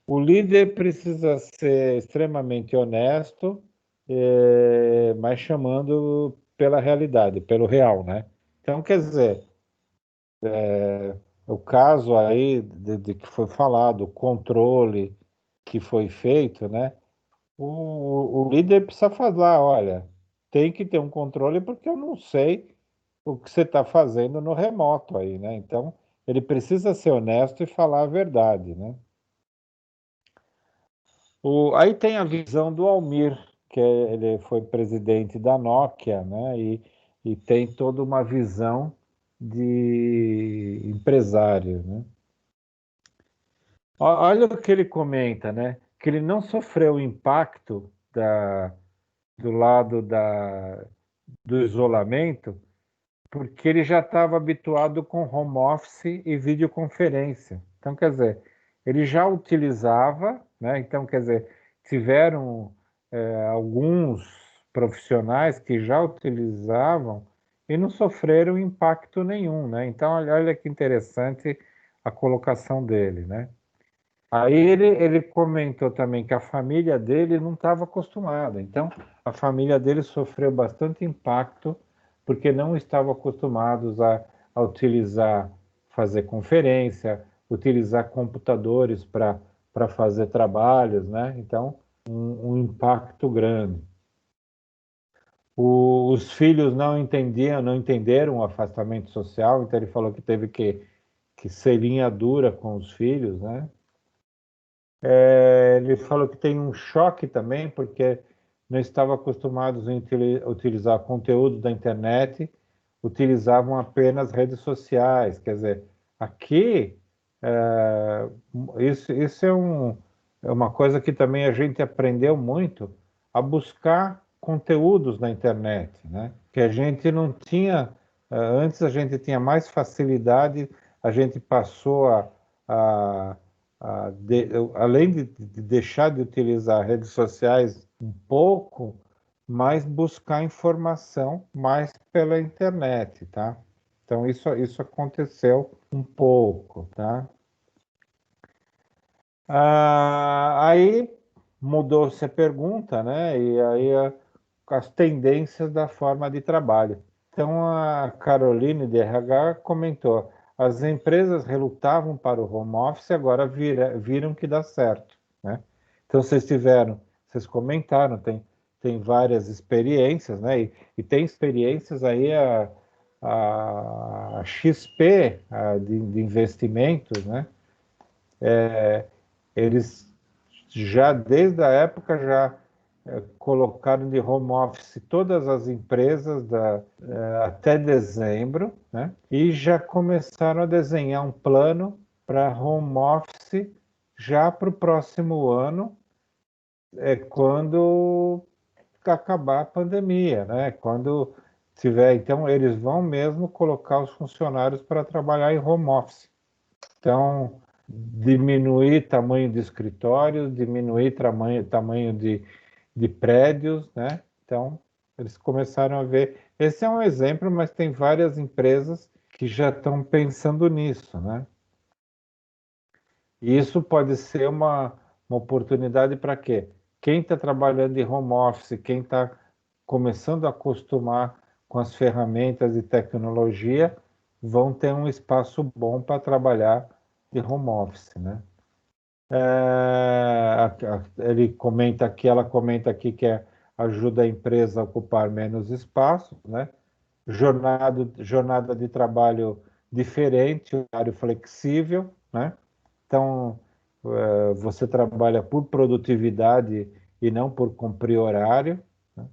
O líder precisa ser extremamente honesto, mas chamando pela realidade, pelo real, né? Então, quer dizer, o caso aí de que foi falado, o controle que foi feito, né? O líder precisa falar, olha, tem que ter um controle porque eu não sei o que você está fazendo no remoto aí, né? Então, ele precisa ser honesto e falar a verdade, né? Aí tem a visão do Almir, que ele foi presidente da Nokia, né? E tem toda uma visão de empresário, né? Olha o que ele comenta, né? Que ele não sofreu o impacto do lado do isolamento, porque ele já estava habituado com home office e videoconferência. Então, quer dizer, ele já utilizava, né? Então, quer dizer, tiveram alguns profissionais que já utilizavam e não sofreram impacto nenhum, né? Então, olha que interessante a colocação dele, né? Aí ele comentou também que a família dele não estava acostumada. Então, a família dele sofreu bastante impacto porque não estavam acostumados a utilizar, fazer conferência, utilizar computadores para fazer trabalhos, né? Então, um impacto grande. Os filhos não entenderam o afastamento social, então ele falou que teve que ser linha dura com os filhos, né? Ele falou que tem um choque também, porque não estavam acostumados a utilizar conteúdo da internet, utilizavam apenas redes sociais. Quer dizer, aqui, isso é uma coisa que também a gente aprendeu muito, a buscar conteúdos na internet, né? Que a gente não tinha, antes a gente tinha mais facilidade, a gente passou a além de deixar de utilizar redes sociais um pouco, mas buscar informação mais pela internet, tá? Então, isso aconteceu um pouco, tá? Aí mudou-se a pergunta, né? E aí as tendências da forma de trabalho. Então, a Caroline de RH comentou: as empresas relutavam para o home office, agora viram que dá certo, né? Então, vocês comentaram, tem várias experiências, né? E tem experiências aí, a XP, de investimentos, né? Eles já, desde a época, já colocaram de home office todas as empresas até dezembro, né? E já começaram a desenhar um plano para home office já para o próximo ano, quando acabar a pandemia, né? Quando tiver, então eles vão mesmo colocar os funcionários para trabalhar em home office. Então, diminuir tamanho de escritórios, diminuir tamanho de prédios, né? Então, eles começaram a ver. Esse é um exemplo, mas tem várias empresas que já estão pensando nisso, né? E isso pode ser uma oportunidade para quê? Quem está trabalhando em home office, quem está começando a acostumar com as ferramentas de tecnologia, vão ter um espaço bom para trabalhar de home office, né? Ela comenta aqui que ajuda a empresa a ocupar menos espaço, né? Jornada de trabalho diferente, horário flexível, né? Então, você trabalha por produtividade e não por cumprir horário, né?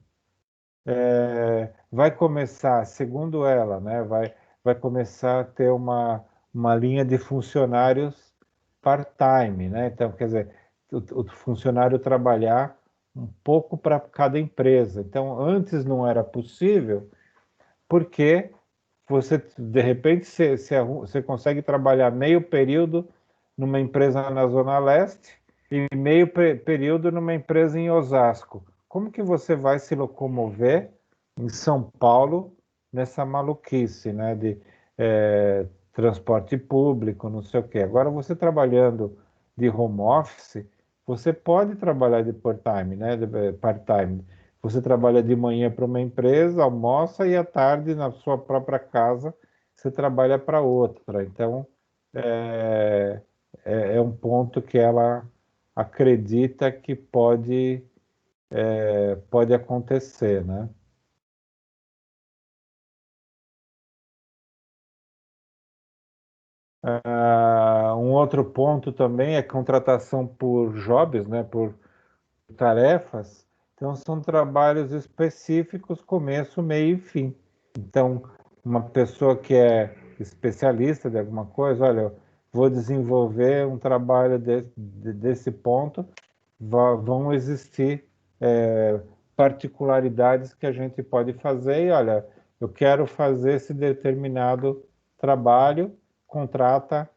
Vai começar, segundo ela, né? Vai começar a ter uma linha de funcionários part-time, né? Então, quer dizer, o funcionário trabalhar pouco para cada empresa. Então, antes não era possível, porque você, de repente, você consegue trabalhar meio período numa empresa na Zona Leste e meio período numa empresa em Osasco. Como que você vai se locomover em São Paulo nessa maluquice, né, de transporte público, não sei o quê. Agora, você trabalhando de home office, você pode trabalhar de part-time, né, de part-time. Você trabalha de manhã para uma empresa, almoça e à tarde, na sua própria casa, você trabalha para outra. Então, é um ponto que ela acredita que pode acontecer, né? Um outro ponto também é contratação por jobs, né, por tarefas. Então, são trabalhos específicos, começo, meio e fim. Então, uma pessoa que é especialista de alguma coisa, olha, eu vou desenvolver um trabalho desse ponto, vão existir particularidades que a gente pode fazer e, olha, eu quero fazer esse determinado trabalho, contrata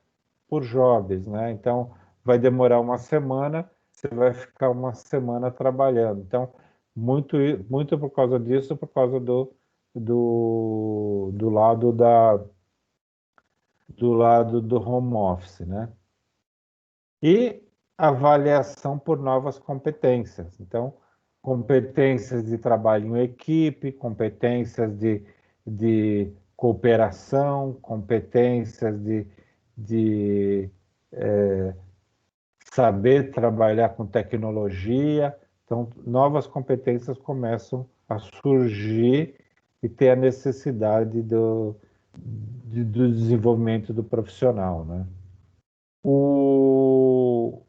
por jobs, né? Então, vai demorar uma semana, você vai ficar uma semana trabalhando. Então, muito por causa disso, por causa do lado do lado do home office, né? E avaliação por novas competências. Então, competências de trabalho em equipe, competências de cooperação, competências de saber trabalhar com tecnologia. Então, novas competências começam a surgir e ter a necessidade do desenvolvimento do profissional, né? O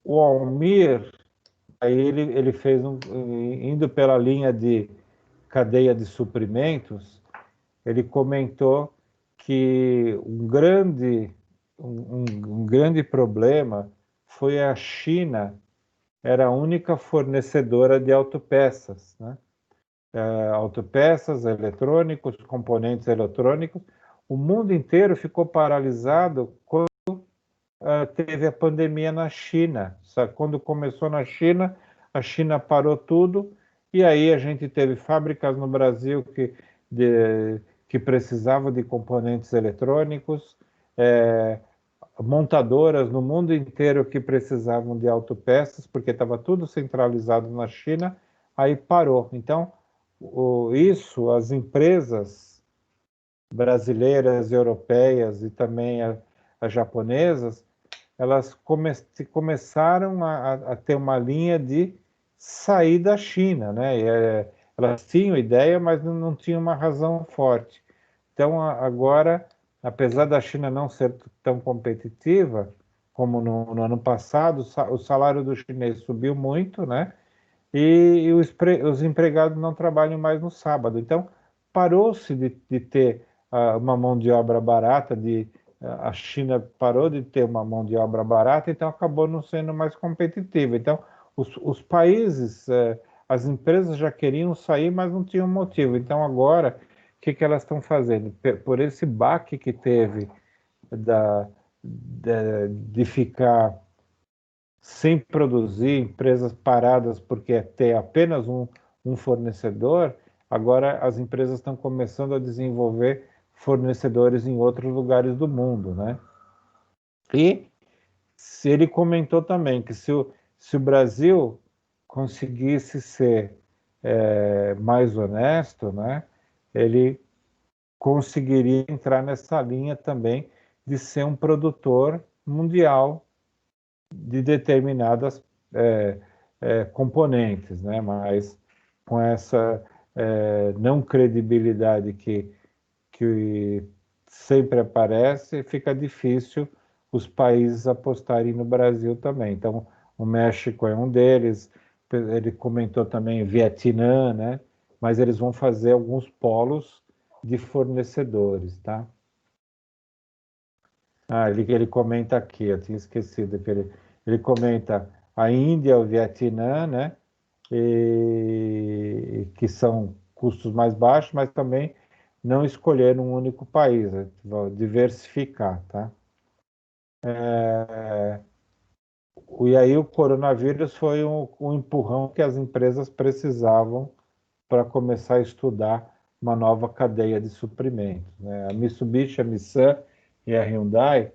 Almir, aí ele fez indo pela linha de cadeia de suprimentos, ele comentou que um grande problema foi a China, era a única fornecedora de autopeças, né? Autopeças, eletrônicos, componentes eletrônicos. O mundo inteiro ficou paralisado quando teve a pandemia na China. Quando começou na China, a China parou tudo, e aí a gente teve fábricas no Brasil que precisavam de componentes eletrônicos, montadoras no mundo inteiro que precisavam de autopeças, porque estava tudo centralizado na China, aí parou. Então, as empresas brasileiras, europeias e também as japonesas, elas começaram a ter uma linha de sair da China, né? Elas tinham ideia, mas não tinham uma razão forte. Então, agora, apesar da China não ser tão competitiva como no ano passado, o salário do chinês subiu muito, né? E os empregados não trabalham mais no sábado. Então, parou-se de ter uma mão de obra barata, a China parou de ter uma mão de obra barata, então acabou não sendo mais competitiva. Então, os países, as empresas já queriam sair, mas não tinham motivo. Então, agora, o que elas estão fazendo? Por esse baque que teve de ficar sem produzir, empresas paradas porque tem apenas um fornecedor, agora as empresas estão começando a desenvolver fornecedores em outros lugares do mundo, né? E ele comentou também que se o Brasil conseguisse ser mais honesto, né, ele conseguiria entrar nessa linha também de ser um produtor mundial de determinadas componentes, né? Mas com essa não credibilidade que sempre aparece, fica difícil os países apostarem no Brasil também. Então, o México é um deles, ele comentou também Vietnã, né? Mas eles vão fazer alguns polos de fornecedores, tá? Ele comenta aqui, eu tinha esquecido que ele comenta a Índia, o Vietnã, né? E que são custos mais baixos, mas também não escolher um único país, diversificar, tá? E aí o coronavírus foi um empurrão que as empresas precisavam para começar a estudar uma nova cadeia de suprimentos, né? A Mitsubishi, a Nissan e a Hyundai,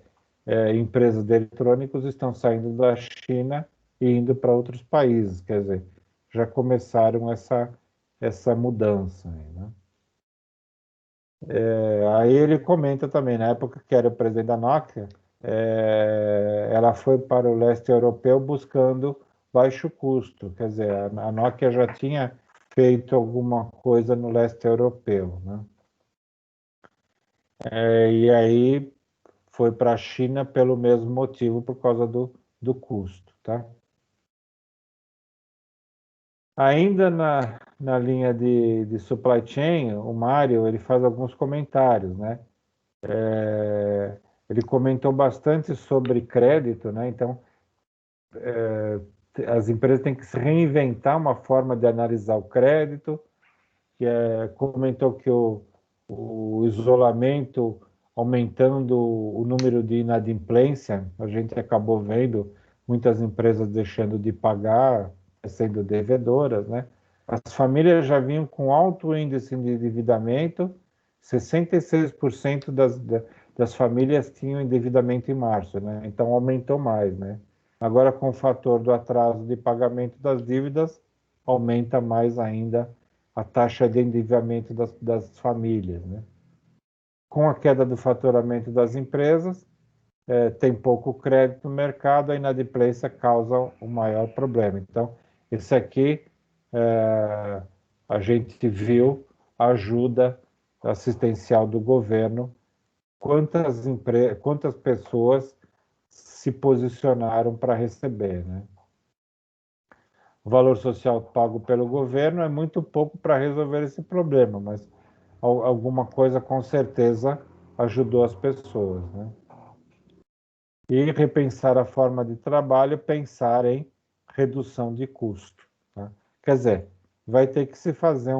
empresas de eletrônicos, estão saindo da China e indo para outros países, quer dizer, já começaram essa mudança, né? Aí ele comenta também, na época que era o presidente da Nokia, ela foi para o leste europeu buscando baixo custo, quer dizer, a Nokia já tinha feito alguma coisa no leste europeu, né? E aí foi para a China pelo mesmo motivo, por causa do custo, tá? Ainda na linha de supply chain, o Mário ele faz alguns comentários, né? Ele comentou bastante sobre crédito, né? Então, as empresas têm que se reinventar uma forma de analisar o crédito, comentou que o isolamento aumentando o número de inadimplência, a gente acabou vendo muitas empresas deixando de pagar, sendo devedoras, né? As famílias já vinham com alto índice de endividamento, 66% das famílias tinham endividamento em março, né? Então aumentou mais, né? Agora, com o fator do atraso de pagamento das dívidas, aumenta mais ainda a taxa de endividamento das famílias, né? Com a queda do faturamento das empresas, tem pouco crédito no mercado, a inadimplência causa o maior problema. Então, esse aqui, a gente viu a ajuda assistencial do governo, quantas pessoas se posicionaram para receber, né? O valor social pago pelo governo é muito pouco para resolver esse problema, mas alguma coisa com certeza ajudou as pessoas, né? E repensar a forma de trabalho, pensar em redução de custo, tá? Quer dizer, vai ter que se fazer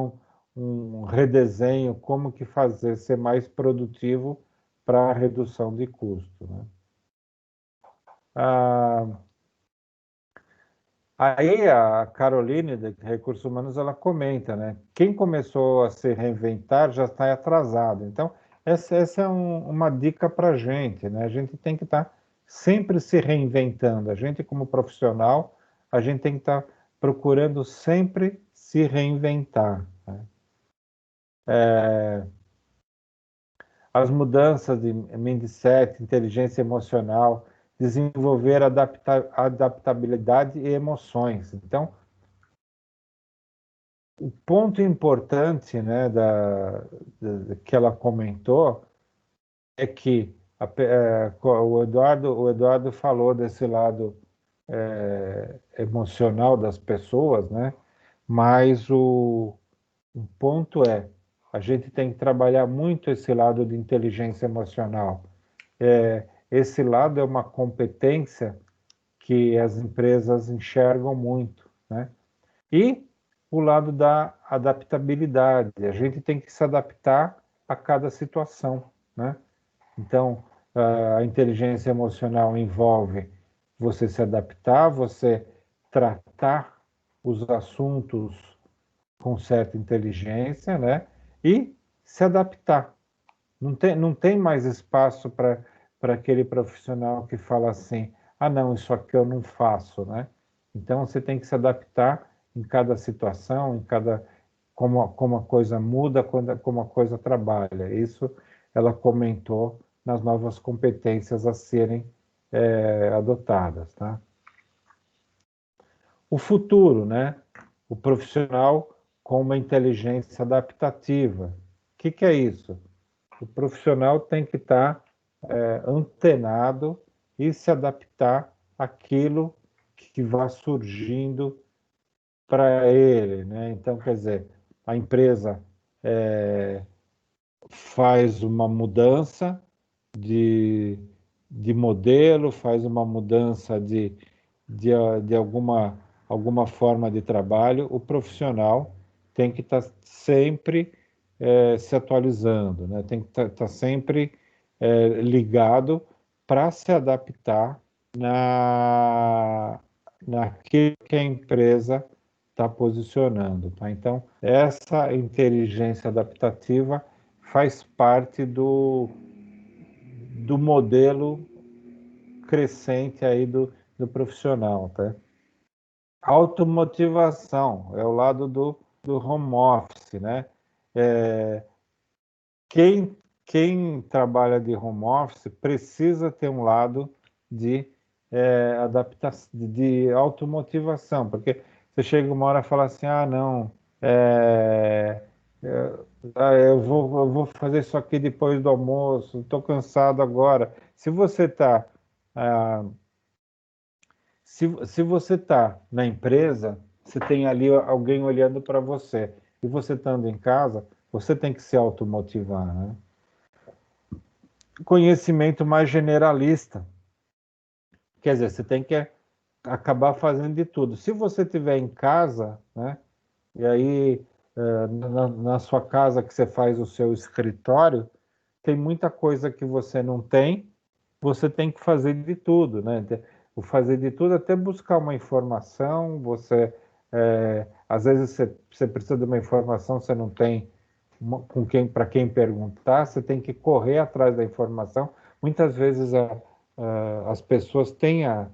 um redesenho, como que fazer ser mais produtivo para a redução de custo, né? Aí a Caroline, de Recursos Humanos, ela comenta, né? Quem começou a se reinventar já está atrasado. Então, essa é uma dica para a gente, né? A gente tem que estar sempre se reinventando. A gente, como profissional, a gente tem que estar procurando sempre se reinventar, né? As mudanças de mindset, inteligência emocional, desenvolver adaptabilidade e emoções. Então, o ponto importante, né, que ela comentou é que o Eduardo falou desse lado emocional das pessoas, né? Mas o ponto a gente tem que trabalhar muito esse lado de inteligência emocional. Esse lado é uma competência que as empresas enxergam muito, né? E o lado da adaptabilidade. A gente tem que se adaptar a cada situação, né? Então, a inteligência emocional envolve você se adaptar, você tratar os assuntos com certa inteligência, né? E se adaptar. Não tem mais espaço para aquele profissional que fala assim, ah, não, isso aqui eu não faço, né? Então, você tem que se adaptar em cada situação, como a coisa muda, como a coisa trabalha. Isso ela comentou nas novas competências a serem adotadas, tá? O futuro, né? O profissional com uma inteligência adaptativa. O que é isso? O profissional tem que estar antenado e se adaptar àquilo que vai surgindo para ele, né? Então, quer dizer, a empresa faz uma mudança de modelo, faz uma mudança de alguma forma de trabalho, o profissional tem que estar sempre se atualizando, né? Tem que estar sempre ligado para se adaptar naquilo que a empresa está posicionando. Tá? Então, essa inteligência adaptativa faz parte do modelo crescente aí do profissional. Tá? Automotivação é o lado do home office. Né? Quem trabalha de home office precisa ter um lado de adaptação, de automotivação, porque você chega uma hora e fala assim, não, eu vou fazer isso aqui depois do almoço, estou cansado agora. Se você está se você está na empresa, você tem ali alguém olhando para você, e você estando em casa, você tem que se automotivar, né? Conhecimento mais generalista. Quer dizer, você tem que acabar fazendo de tudo. Se você estiver em casa, né, e aí na sua casa que você faz o seu escritório, tem muita coisa que você não tem, você tem que fazer de tudo, né? O fazer de tudo até buscar uma informação, às vezes você precisa de uma informação, você não tem para quem perguntar, você tem que correr atrás da informação. Muitas vezes as pessoas têm a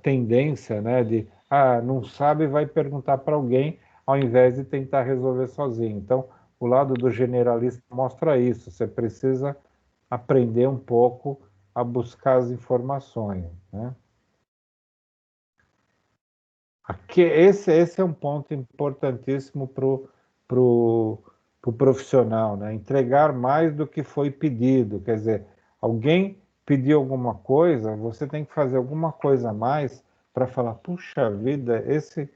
tendência, né, de não sabe, vai perguntar para alguém, ao invés de tentar resolver sozinho. Então, o lado do generalista mostra isso. Você precisa aprender um pouco a buscar as informações, né? Esse é um ponto importantíssimo para o profissional, né? Entregar mais do que foi pedido. Quer dizer, alguém pediu alguma coisa, você tem que fazer alguma coisa a mais para falar, puxa vida, esse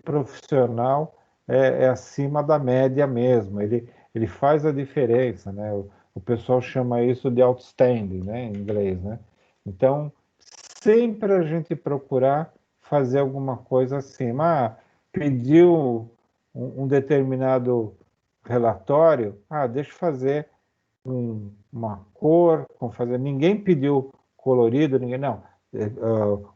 profissional é acima da média mesmo, ele faz a diferença, né? O pessoal chama isso de outstanding, né, em inglês, né? Então, sempre a gente procurar fazer alguma coisa assim. Pediu um determinado relatório, deixa eu fazer uma cor, ninguém pediu colorido, ninguém, não.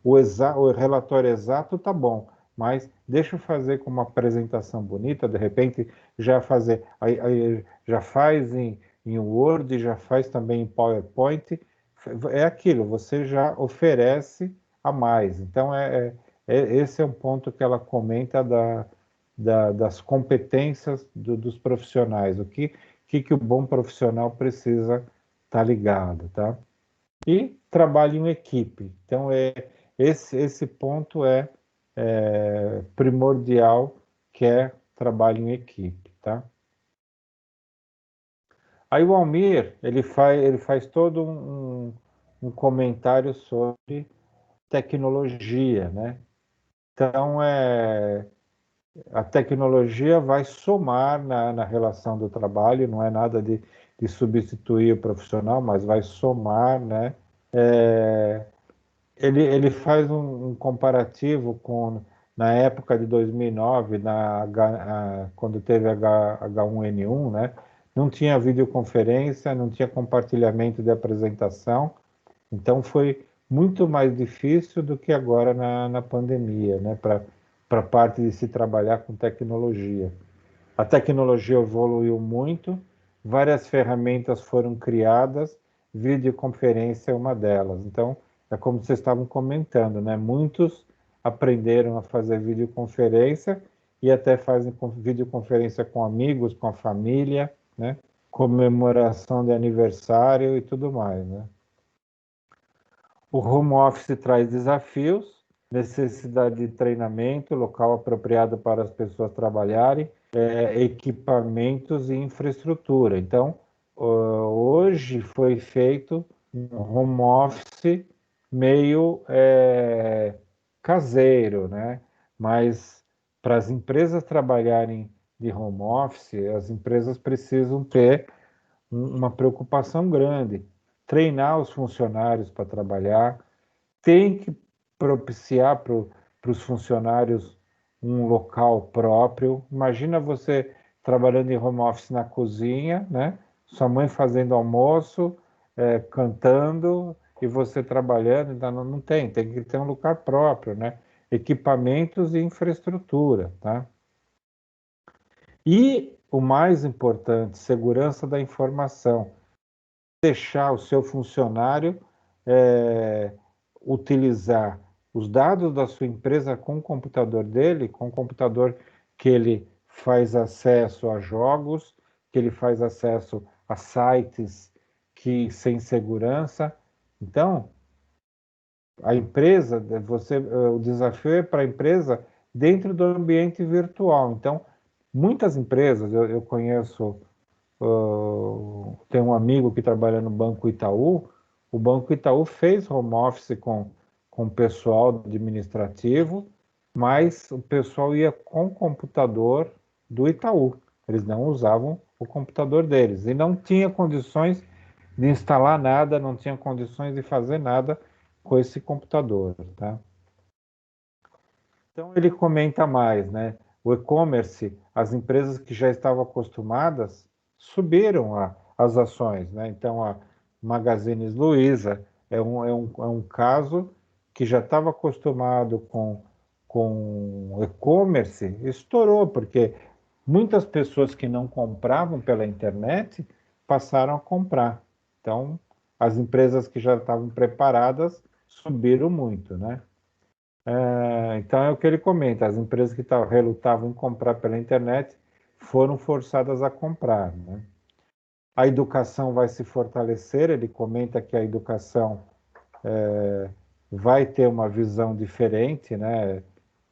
O relatório exato tá bom, mas deixa eu fazer com uma apresentação bonita, de repente já fazer, aí já faz em Word, já faz também em PowerPoint, é aquilo, você já oferece a mais. Então, esse é um ponto que ela comenta das competências dos profissionais, o que o bom profissional precisa estar ligado, tá? E trabalho em equipe. Então, esse ponto é primordial, que é trabalho em equipe, tá? Aí o Almir, ele faz todo um comentário sobre tecnologia, né? Então, a tecnologia vai somar na relação do trabalho, não é nada de substituir o profissional, mas vai somar, né? Ele faz um comparativo com, na época de 2009, quando teve H1N1, né? Não tinha videoconferência, não tinha compartilhamento de apresentação, então foi muito mais difícil do que agora na pandemia, né? Para a parte de se trabalhar com tecnologia. A tecnologia evoluiu muito, várias ferramentas foram criadas, videoconferência é uma delas. Então, é como vocês estavam comentando, né? Muitos aprenderam a fazer videoconferência e até fazem videoconferência com amigos, com a família, né? Comemoração de aniversário e tudo mais, né? O home office traz desafios, necessidade de treinamento, local apropriado para as pessoas trabalharem, equipamentos e infraestrutura. Então, hoje foi feito um home office meio caseiro, né? Mas para as empresas trabalharem de home office, as empresas precisam ter uma preocupação grande, treinar os funcionários para trabalhar, tem que propiciar para os funcionários um local próprio. Imagina você trabalhando em home office na cozinha, né? Sua mãe fazendo almoço, cantando, e você trabalhando. Então não tem que ter um lugar próprio, né? Equipamentos e infraestrutura, tá? E o mais importante, segurança da informação. Deixar o seu funcionário utilizar os dados da sua empresa com o computador dele, com o computador que ele faz acesso a jogos, que ele faz acesso a sites que sem segurança. Então, a empresa, o desafio é para a empresa dentro do ambiente virtual. Então, muitas empresas, eu conheço, tem um amigo que trabalha no Banco Itaú. O Banco Itaú fez home office com o pessoal administrativo, mas o pessoal ia com o computador do Itaú. Eles não usavam o computador deles e não tinha condições de instalar nada, não tinha condições de fazer nada com esse computador, tá? Então ele comenta mais, né? O e-commerce, as empresas que já estavam acostumadas subiram as ações, né? Então a Magazine Luiza é um caso que já estava acostumado com e-commerce, estourou, porque muitas pessoas que não compravam pela internet passaram a comprar. Então, as empresas que já estavam preparadas subiram muito, né? Então, é o que ele comenta, as empresas que relutavam em comprar pela internet foram forçadas a comprar, né? A educação vai se fortalecer, ele comenta que a educação vai ter uma visão diferente, né?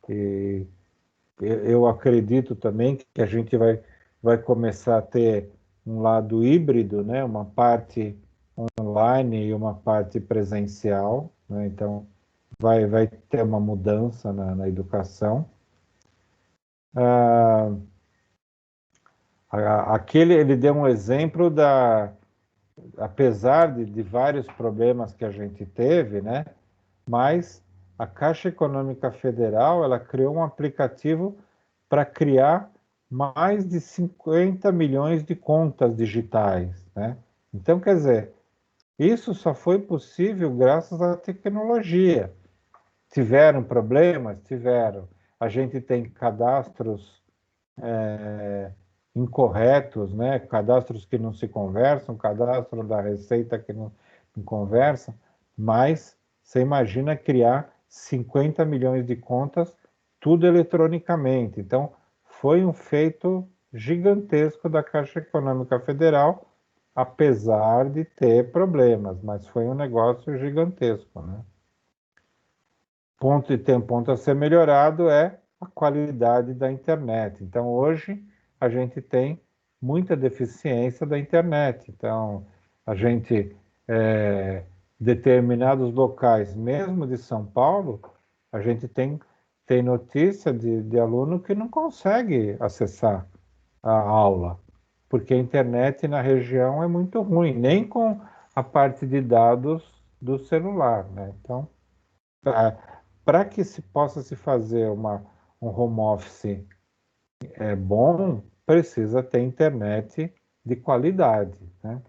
E eu acredito também que a gente vai começar a ter um lado híbrido, né? Uma parte online e uma parte presencial, né? Então, vai ter uma mudança na educação. Ele deu um exemplo apesar de vários problemas que a gente teve, né? Mas a Caixa Econômica Federal, ela criou um aplicativo para criar mais de 50 milhões de contas digitais, né? Então, quer dizer, isso só foi possível graças à tecnologia. Tiveram problemas? Tiveram. A gente tem cadastros incorretos, né? Cadastros que não se conversam, cadastro da Receita que não conversa, mas você imagina criar 50 milhões de contas, tudo eletronicamente. Então, foi um feito gigantesco da Caixa Econômica Federal, apesar de ter problemas, mas foi um negócio gigantesco, né? Tem ponto a ser melhorado é a qualidade da internet. Então, hoje, a gente tem muita deficiência da internet. Então, a gente, determinados locais, mesmo de São Paulo, a gente tem notícia de aluno que não consegue acessar a aula, porque a internet na região é muito ruim, nem com a parte de dados do celular, né? Então, para que se possa se fazer um home office bom, precisa ter internet de qualidade, né?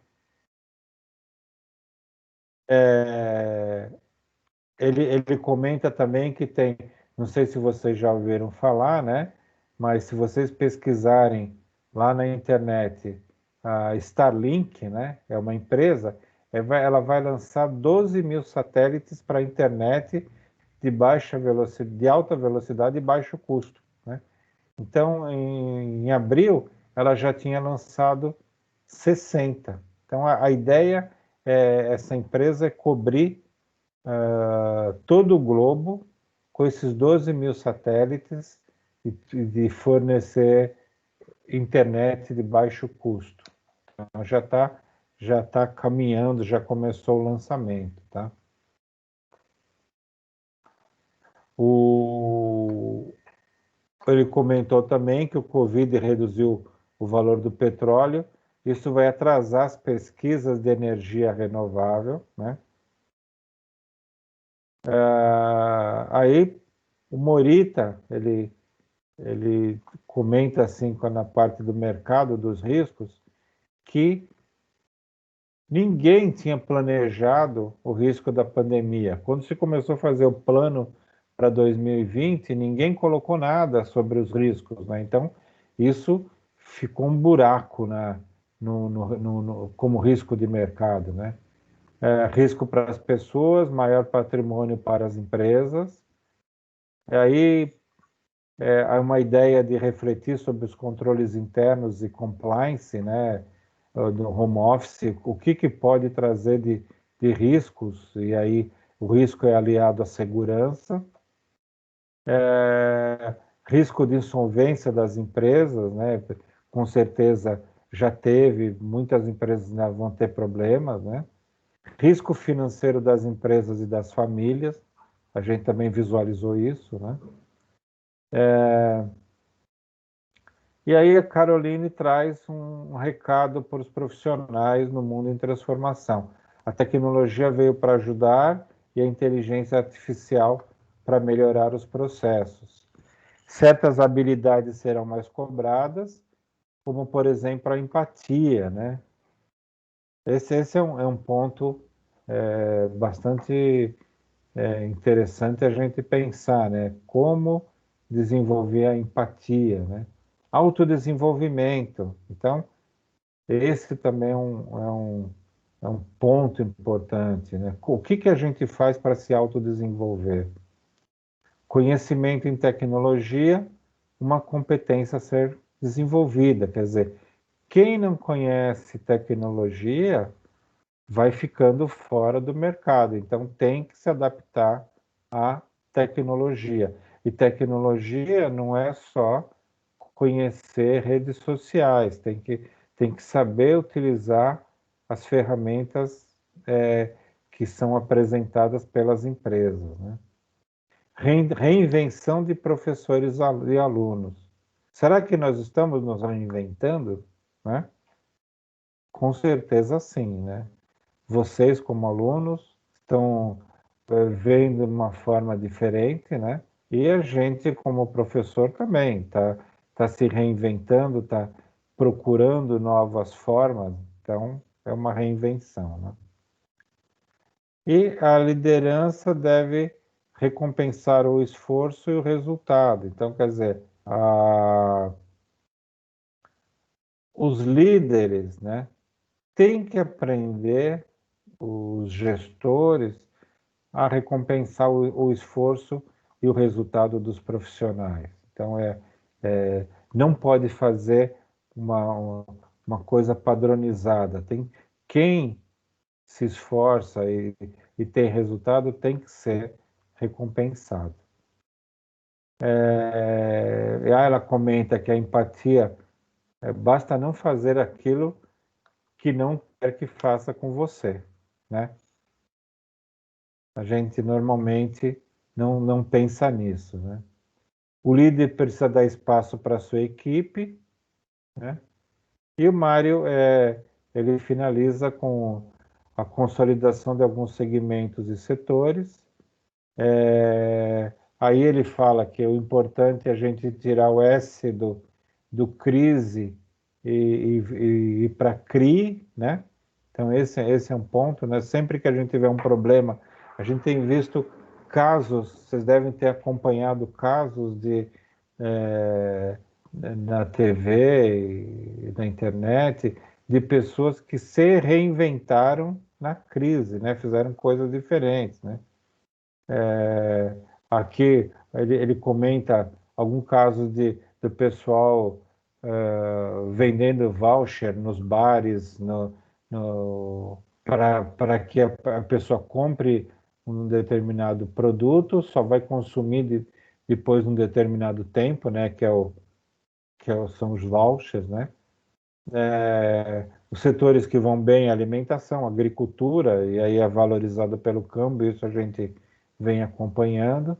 Ele comenta também que tem, não sei se vocês já ouviram falar, né? Mas se vocês pesquisarem lá na internet, a Starlink, né? É uma empresa, ela vai lançar 12 mil satélites para a internet de alta velocidade e baixo custo, né? Então, em abril, ela já tinha lançado 60. Então, a ideia essa empresa é cobrir todo o globo com esses 12 mil satélites e de fornecer internet de baixo custo. Então, já tá caminhando, já começou o lançamento, tá? Ele comentou também que o Covid reduziu o valor do petróleo. Isso vai atrasar as pesquisas de energia renovável, né? Aí o Morita, ele comenta assim, na parte do mercado dos riscos, que ninguém tinha planejado o risco da pandemia. Quando se começou a fazer o plano para 2020, ninguém colocou nada sobre os riscos, né? Então, isso ficou um buraco como risco de mercado, né? Risco para as pessoas, maior patrimônio para as empresas. Aí, há uma ideia de refletir sobre os controles internos e compliance, né? Do home office, o que pode trazer de riscos, e aí o risco é aliado à segurança. Risco de insolvência das empresas, né? Com certeza já teve, muitas empresas ainda vão ter problemas, né? Risco financeiro das empresas e das famílias, a gente também visualizou isso, né? E aí a Caroline traz um recado para os profissionais no mundo em transformação. A tecnologia veio para ajudar e a inteligência artificial para melhorar os processos. Certas habilidades serão mais cobradas, como, por exemplo, a empatia, né? Esse é um ponto bastante interessante a gente pensar, né? Como desenvolver a empatia, né? Autodesenvolvimento. Então, esse também é um ponto importante, né? O que a gente faz para se autodesenvolver? Conhecimento em tecnologia, uma competência a ser desenvolvida. Quer dizer, quem não conhece tecnologia vai ficando fora do mercado. Então, tem que se adaptar à tecnologia. E tecnologia não é só conhecer redes sociais, tem que saber utilizar as ferramentas que são apresentadas pelas empresas, né? Reinvenção de professores e alunos. Será que nós estamos nos reinventando, né? Com certeza sim, né? Vocês, como alunos, estão vendo de uma forma diferente, né? E a gente, como professor, também tá se reinventando, está procurando novas formas. Então, é uma reinvenção, né? E a liderança deve recompensar o esforço e o resultado. Então, quer dizer, os líderes, né, têm que aprender, os gestores, a recompensar o esforço e o resultado dos profissionais. Então, não pode fazer uma coisa padronizada. Quem se esforça e tem resultado tem que ser recompensado. Ela comenta que a empatia basta não fazer aquilo que não quer que faça com você, né? A gente normalmente não pensa nisso, né? O líder precisa dar espaço para a sua equipe, né? E o Mário, ele finaliza com a consolidação de alguns segmentos e setores. Aí ele fala que o importante é a gente tirar o S do crise e ir para CRI, né? Então, esse é um ponto, né? Sempre que a gente tiver um problema, a gente tem visto casos, vocês devem ter acompanhado casos na TV e na internet, de pessoas que se reinventaram na crise, né? Fizeram coisas diferentes, né? Aqui ele comenta algum caso do pessoal vendendo voucher nos bares para que a pessoa compre um determinado produto, só vai consumir depois de um determinado tempo, né? São os vouchers, né? Os setores que vão bem, alimentação, agricultura, e aí é valorizado pelo câmbio, isso a gente vem acompanhando.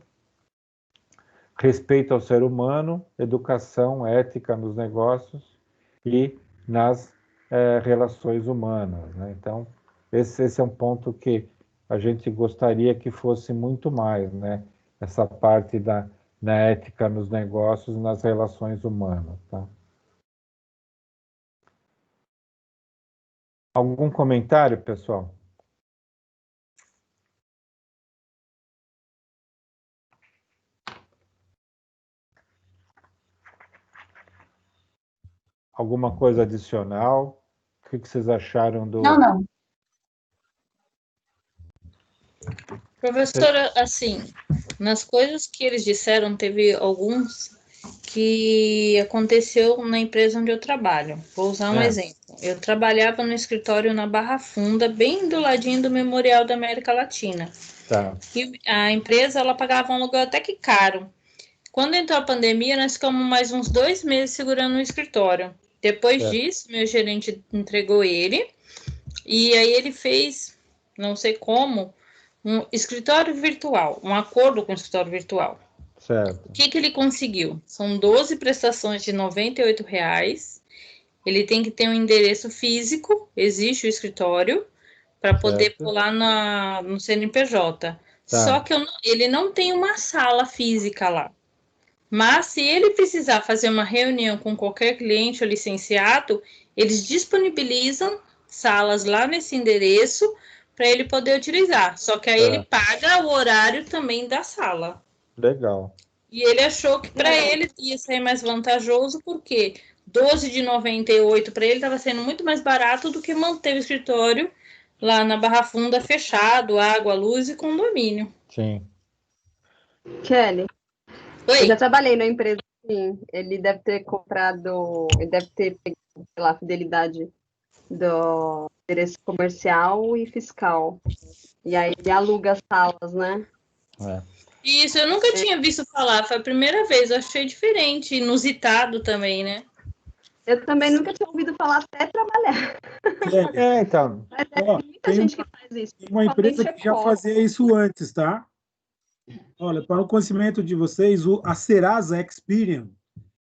Respeito ao ser humano, educação, ética nos negócios e nas relações humanas, né? Então, esse é um ponto que a gente gostaria que fosse muito mais, né? Essa parte da ética nos negócios, nas relações humanas, tá? Algum comentário, pessoal? Alguma coisa adicional? O que vocês acharam do... Não. Professora, assim, nas coisas que eles disseram, teve alguns que aconteceu na empresa onde eu trabalho. Vou usar um exemplo. Eu trabalhava no escritório na Barra Funda, bem do ladinho do Memorial da América Latina. Tá. E a empresa, ela pagava um aluguel até que caro. Quando entrou a pandemia, nós ficamos mais uns 2 meses segurando o escritório. Depois disso, meu gerente entregou ele, e aí ele fez, não sei como, um escritório virtual, um acordo com o escritório virtual. Certo. O que ele conseguiu? São 12 prestações de R$ 98. Ele tem que ter um endereço físico, existe o escritório, para poder pular no CNPJ. Só que ele não tem uma sala física lá. Mas se ele precisar fazer uma reunião com qualquer cliente ou licenciado, eles disponibilizam salas lá nesse endereço para ele poder utilizar. Só que aí ele paga o horário também da sala. Legal. E ele achou que para ele ia sair mais vantajoso, porque 12 de 98 para ele estava sendo muito mais barato do que manter o escritório lá na Barra Funda fechado, água, luz e condomínio. Sim. Kelly, Oi? eu já trabalhei na empresa, sim. Ele deve ter pegado, sei lá, a fidelidade do endereço comercial e fiscal. E aí ele aluga as salas, né? Isso, eu nunca tinha visto falar, foi a primeira vez, eu achei diferente, inusitado também, né? Eu também nunca tinha ouvido falar até trabalhar. Então. Mas muita gente que faz isso. Tem uma empresa que já fazia isso antes, tá? Olha, para o conhecimento de vocês, a Serasa Experian,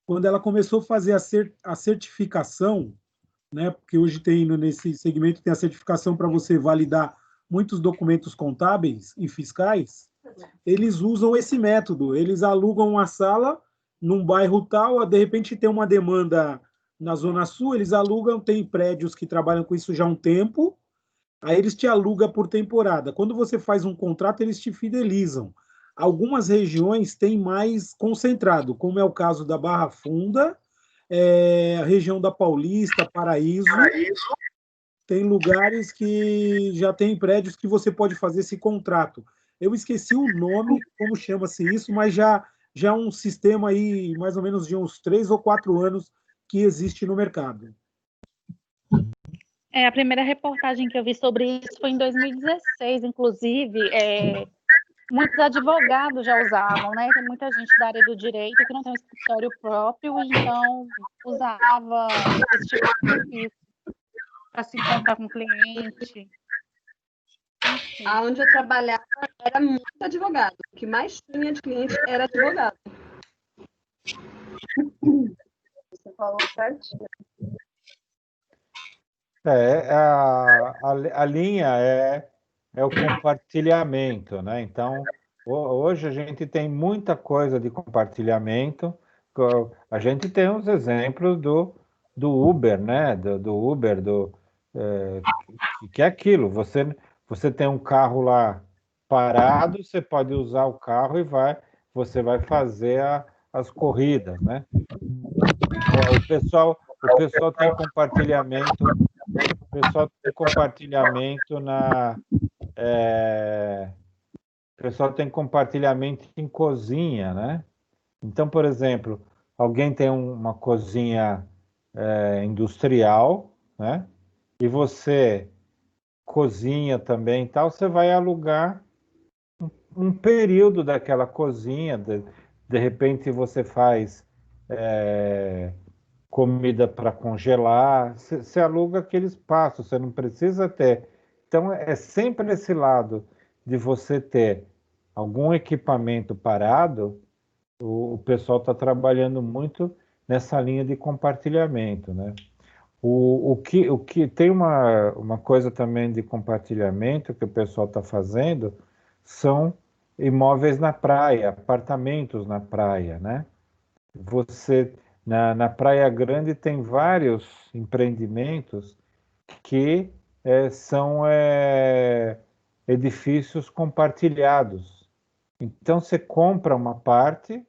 quando ela começou a fazer a certificação, né? Porque hoje tem nesse segmento tem a certificação para você validar muitos documentos contábeis e fiscais. Eles usam esse método. Eles alugam uma sala num bairro tal, de repente tem uma demanda na Zona Sul, eles alugam, tem prédios que trabalham com isso já há um tempo, aí eles te alugam por temporada. Quando você faz um contrato, eles te fidelizam. Algumas regiões têm mais concentrado, como é o caso da Barra Funda, a região da Paulista, Paraíso. Tem lugares que já tem prédios que você pode fazer esse contrato. Eu esqueci o nome, como chama-se isso, mas já é um sistema aí, mais ou menos de uns 3 ou 4 anos que existe no mercado. A primeira reportagem que eu vi sobre isso foi em 2016, inclusive, muitos advogados já usavam, né? Tem muita gente da área do direito que não tem um escritório próprio, então usava esse tipo de serviço para se encontrar com o cliente. Aonde eu trabalhava era muito advogado. O que mais tinha de cliente era advogado. Você falou certinho. A linha é o compartilhamento, né? Então, hoje a gente tem muita coisa de compartilhamento. A gente tem os exemplos do Uber, né? Do Uber, que é aquilo. Você tem um carro lá parado, você pode usar o carro e você vai fazer as corridas, né? O pessoal tem compartilhamento. O pessoal tem compartilhamento o pessoal tem compartilhamento em cozinha, né? Então, por exemplo, alguém tem uma cozinha industrial, né? E você cozinha também e tal, você vai alugar um período daquela cozinha, de repente você faz comida para congelar, você aluga aquele espaço, você não precisa ter. Então, é sempre esse lado de você ter algum equipamento parado, o pessoal está trabalhando muito nessa linha de compartilhamento, né? O que tem uma coisa também de compartilhamento que o pessoal está fazendo são imóveis na praia, apartamentos na praia, né? Você, na Praia Grande tem vários empreendimentos que são edifícios compartilhados. Então, você compra uma parte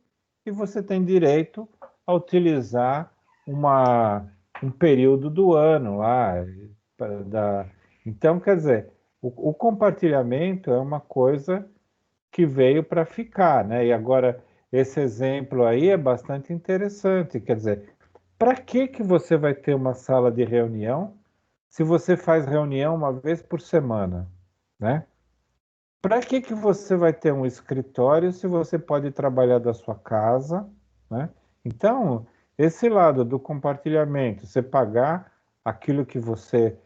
e você tem direito a utilizar um período do ano lá. Então, quer dizer, o compartilhamento é uma coisa que veio para ficar, né? E agora, esse exemplo aí é bastante interessante. Quer dizer, para que você vai ter uma sala de reunião se você faz reunião uma vez por semana, né? Para que você vai ter um escritório se você pode trabalhar da sua casa, né? Então, esse lado do compartilhamento, você pagar aquilo que você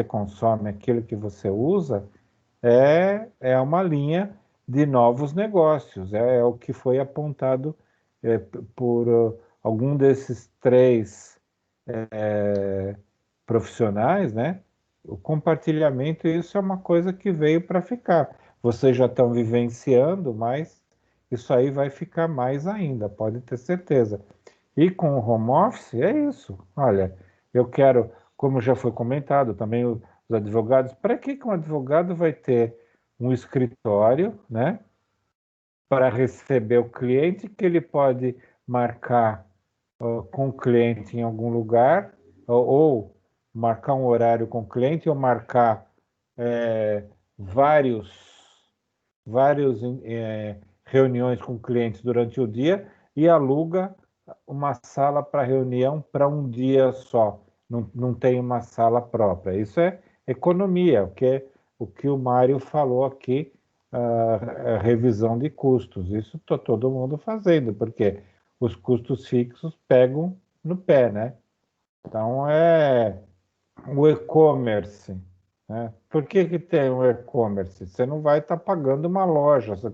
consome, aquilo que você usa, é uma linha de novos negócios. É o que foi apontado por algum desses três profissionais, né? O compartilhamento, isso é uma coisa que veio para ficar. Vocês já estão vivenciando, mas isso aí vai ficar mais ainda, pode ter certeza. E com o home office, é isso. Olha, eu quero, como já foi comentado, também os advogados, para que um advogado vai ter um escritório, né? Para receber o cliente, que ele pode marcar com o cliente em algum lugar, ou marcar um horário com o cliente, ou marcar vários reuniões com clientes durante o dia e aluga uma sala para reunião para um dia só. Não tem uma sala própria. Isso é economia, o que o Mário falou aqui, a revisão de custos. Isso está todo mundo fazendo, porque os custos fixos pegam no pé, né? Então, o e-commerce, né? Por que tem o e-commerce? Você não vai estar pagando uma loja, você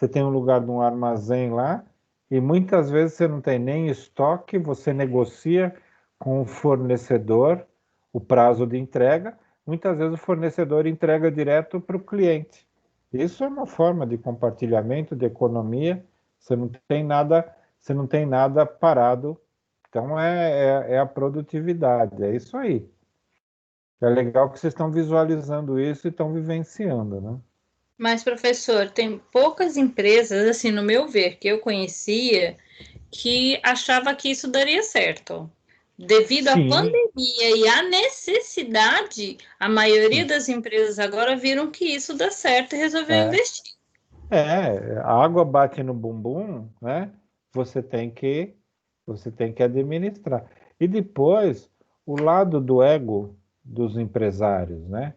tem um lugar de um armazém lá e muitas vezes você não tem nem estoque, você negocia com o fornecedor o prazo de entrega, muitas vezes o fornecedor entrega direto para o cliente. Isso é uma forma de compartilhamento, de economia, você não tem nada parado. Então é a produtividade, é isso aí. É legal que vocês estão visualizando isso e estão vivenciando, né? Mas, professor, tem poucas empresas, assim, no meu ver, que eu conhecia, que achava que isso daria certo. Devido à Sim, pandemia e à necessidade, a maioria das empresas agora viram que isso dá certo e resolveu é. investir. A água bate no bumbum, né? Você tem que, você tem que administrar. E depois, o lado do ego dos empresários, né?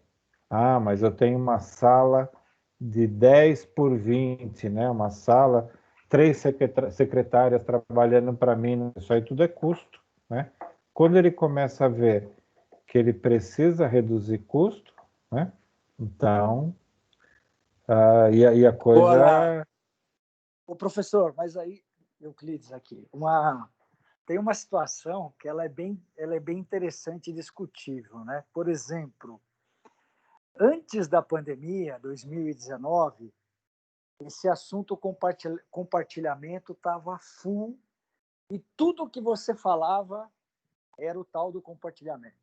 Ah, mas eu tenho uma sala de 10 por 20, né? Uma sala, 3 secretárias trabalhando para mim, isso aí tudo é custo, né? Quando ele começa a ver que ele precisa reduzir custo, né? Então, e a coisa... Agora, o professor, mas aí, Euclides aqui, tem uma situação que ela é bem interessante e discutível, né? Por exemplo, antes da pandemia, 2019, esse assunto compartilhamento estava full e tudo que você falava era o tal do compartilhamento,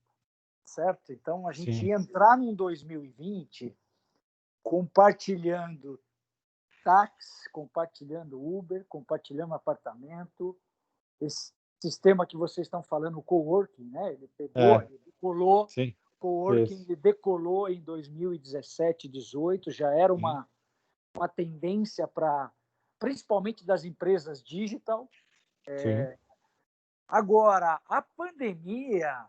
certo? Então, a gente ia entrar num 2020 compartilhando táxi, compartilhando Uber, compartilhando apartamento. Esse sistema que vocês estão falando, o coworking, né? Ele pegou, ele decolou. Sim, Coworking ele decolou em 2017, 2018, já era uma tendência para, principalmente das empresas digital. Agora, a pandemia,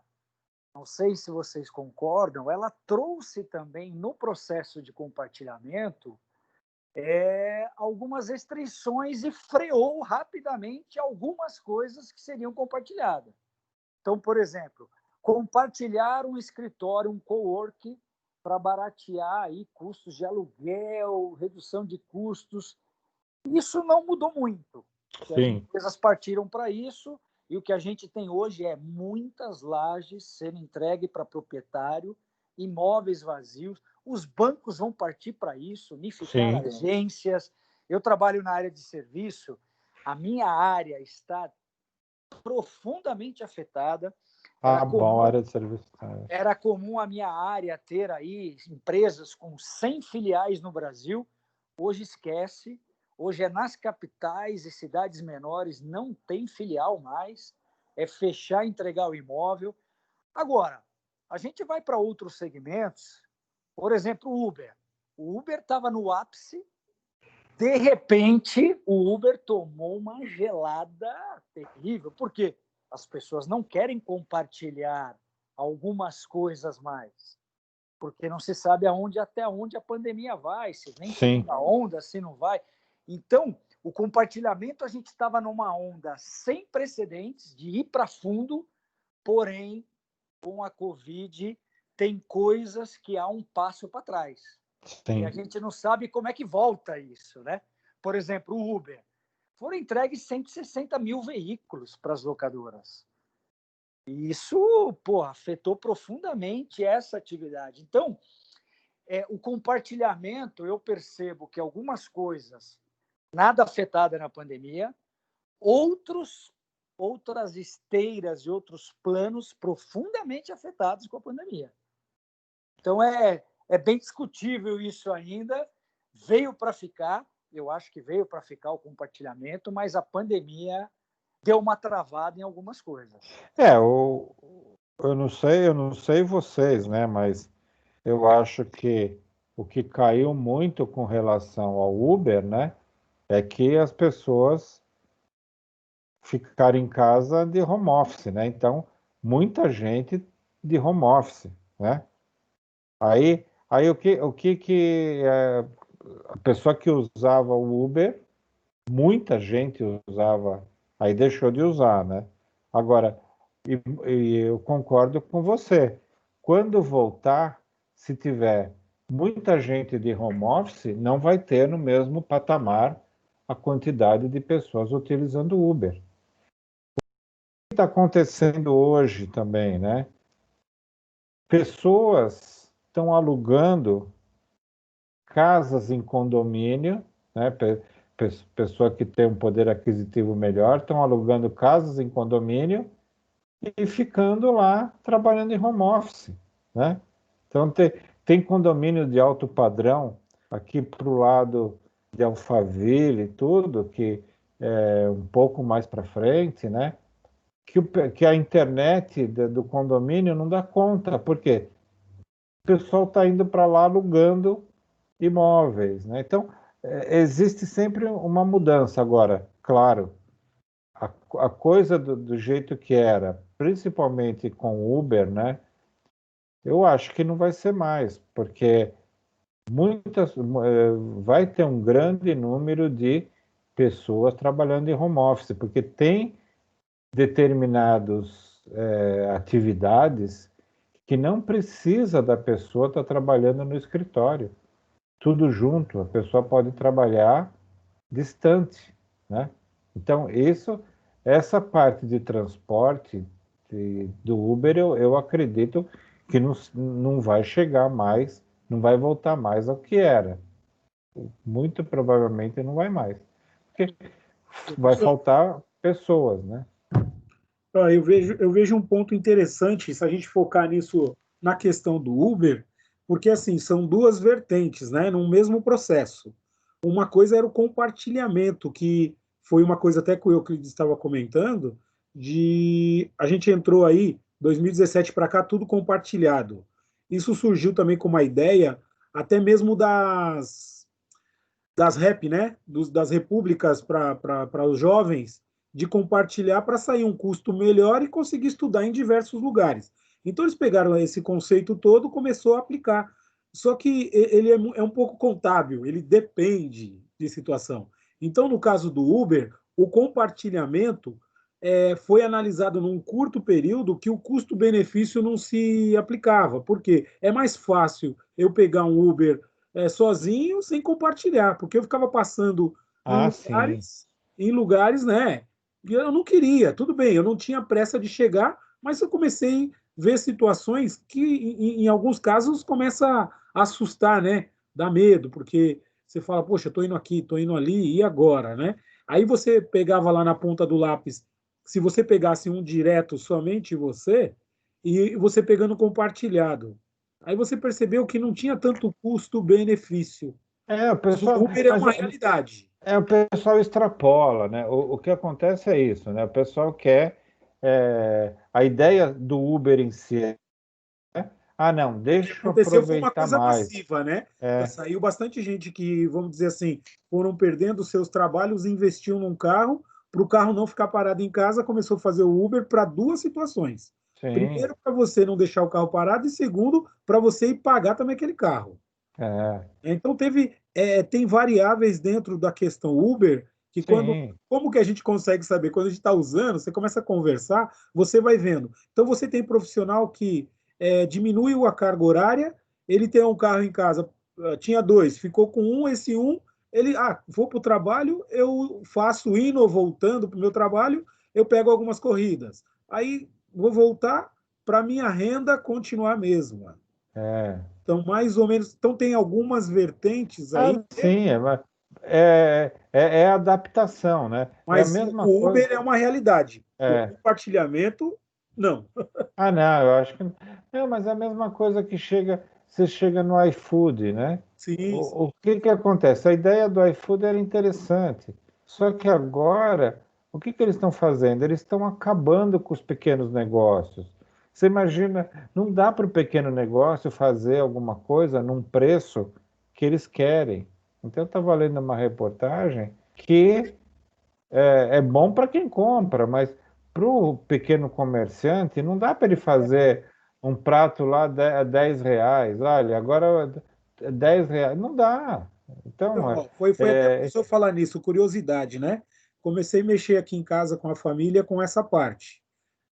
não sei se vocês concordam, ela trouxe também no processo de compartilhamento algumas restrições e freou rapidamente algumas coisas que seriam compartilhadas. Então, por exemplo, compartilhar um escritório, um coworking, para baratear aí custos de aluguel, redução de custos. Isso não mudou muito. As empresas partiram para isso E o que a gente tem hoje é muitas lajes sendo entregues para proprietário, imóveis vazios. Os bancos vão partir para isso, unificar agências. Eu trabalho na área de serviço, a minha área está profundamente afetada. Área de serviço. Era comum a minha área ter aí empresas com 100 filiais no Brasil. Hoje esquece. Hoje é nas capitais e cidades menores, não tem filial mais. É fechar, entregar o imóvel. Agora, a gente vai para outros segmentos. Por exemplo, o Uber. O Uber estava no ápice. De repente, o Uber tomou uma gelada terrível. Por quê? As pessoas não querem compartilhar algumas coisas mais, porque não se sabe até onde a pandemia vai, se vem segunda onda, se não vai. Então, o compartilhamento, a gente estava numa onda sem precedentes, de ir para fundo, porém, com a Covid, tem coisas que há um passo para trás. E a gente não sabe como é que volta isso, né? Por exemplo, o Uber. Foram entregues 160 mil veículos para as locadoras. E isso, afetou profundamente essa atividade. Então, o compartilhamento, eu percebo que algumas coisas, nada afetada na pandemia, outras esteiras e outros planos profundamente afetados com a pandemia. Então, é bem discutível isso ainda, veio para ficar, eu acho que veio para ficar o compartilhamento, mas a pandemia deu uma travada em algumas coisas. Eu não sei vocês, né, mas eu acho que o que caiu muito com relação ao Uber, né, é que as pessoas ficaram em casa de home office, né? Então, muita gente de home office, né? Aí o que a pessoa que usava o Uber, muita gente usava, aí deixou de usar, né? Agora, e eu concordo com você. Quando voltar, se tiver muita gente de home office, não vai ter no mesmo patamar a quantidade de pessoas utilizando o Uber. O que está acontecendo hoje também, né? Pessoas estão alugando casas em condomínio, né? Pessoa que tem um poder aquisitivo melhor, estão alugando casas em condomínio e ficando lá trabalhando em home office, né? Então tem condomínio de alto padrão aqui para o lado de Alphaville e tudo, que é um pouco mais para frente, né? Que a internet do condomínio não dá conta, porque o pessoal está indo para lá alugando imóveis, né? Então, existe sempre uma mudança. Agora, claro, a coisa do jeito que era, principalmente com o Uber, né? Eu acho que não vai ser mais, porque vai ter um grande número de pessoas trabalhando em home office, porque tem determinadas atividades que não precisa da pessoa estar trabalhando no escritório. Tudo junto, a pessoa pode trabalhar distante, né? Então, essa parte de transporte do Uber, eu acredito que não vai chegar mais, não vai voltar mais ao que era. Muito provavelmente não vai mais. Porque vai faltar pessoas, né? Eu vejo um ponto interessante, se a gente focar nisso, na questão do Uber, porque assim, são duas vertentes, né, no mesmo processo. Uma coisa era o compartilhamento, que foi uma coisa até que o Euclides estava comentando, a gente entrou aí, 2017 para cá, tudo compartilhado. Isso surgiu também com uma ideia, até mesmo das REP, né, das repúblicas para os jovens, de compartilhar para sair um custo melhor e conseguir estudar em diversos lugares. Então, eles pegaram esse conceito todo e começou a aplicar. Só que ele é um pouco contábil, ele depende de situação. Então, no caso do Uber, o compartilhamento foi analisado num curto período que o custo-benefício não se aplicava. Por quê? É mais fácil eu pegar um Uber sozinho sem compartilhar, porque eu ficava passando em lugares, né? Eu não queria, tudo bem, eu não tinha pressa de chegar, mas eu comecei a ver situações que, em alguns casos, começa a assustar, né? Dá medo, porque você fala, poxa, estou indo aqui, estou indo ali, e agora, né? Aí você pegava lá na ponta do lápis, se você pegasse um direto somente você, e você pegando compartilhado. Aí você percebeu que não tinha tanto custo-benefício. O Mas o pessoal, Uber é uma realidade. o pessoal extrapola, né? O que acontece é isso, né? O pessoal quer a ideia do Uber em si é, não, O que deixa eu aconteceu foi uma aproveitar coisa mais. massiva, né? Saiu bastante gente que, vamos dizer assim, foram perdendo seus trabalhos, investiu num carro, para o carro não ficar parado em casa, começou a fazer o Uber para duas situações. Sim, Primeiro, para você não deixar o carro parado, e segundo, para você ir pagar também aquele carro. Então, tem variáveis dentro da questão Uber que como que a gente consegue saber? Quando a gente está usando, você começa a conversar, você vai vendo. Então, você tem profissional que diminui a carga horária, ele tem um carro em casa, tinha dois, ficou com um, esse um, ele, vou para o trabalho, eu faço indo ou voltando para o meu trabalho, eu pego algumas corridas. Aí, vou voltar para a minha renda continuar a mesma. Então, mais ou menos, então tem algumas vertentes aí. Sim, é adaptação, né? Mas é a mesma o Uber coisa. é uma realidade. O compartilhamento, não. Não, eu acho que não, mas é a mesma coisa que você chega no iFood, né? Sim. O que acontece? A ideia do iFood era interessante, só que agora o que eles estão fazendo? Eles estão acabando com os pequenos negócios. Você imagina, não dá para o pequeno negócio fazer alguma coisa num preço que eles querem. Então, eu estava lendo uma reportagem que é bom para quem compra, mas para o pequeno comerciante não dá para ele fazer um prato lá a 10 reais. Olha, agora é 10 reais. Não dá. Então, foi até por isso falar nisso, curiosidade, né? Comecei a mexer aqui em casa com a família com essa parte.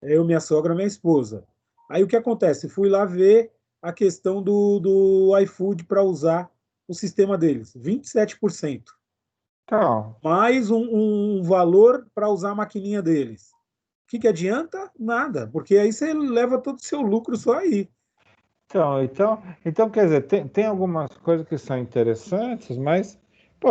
Eu, minha sogra, minha esposa. Aí o que acontece? Fui lá ver a questão do iFood para usar o sistema deles, 27%. Então, Mais um valor para usar a maquininha deles. O que adianta? Nada, porque aí você leva todo o seu lucro só aí. Então quer dizer, tem algumas coisas que são interessantes, mas, pô,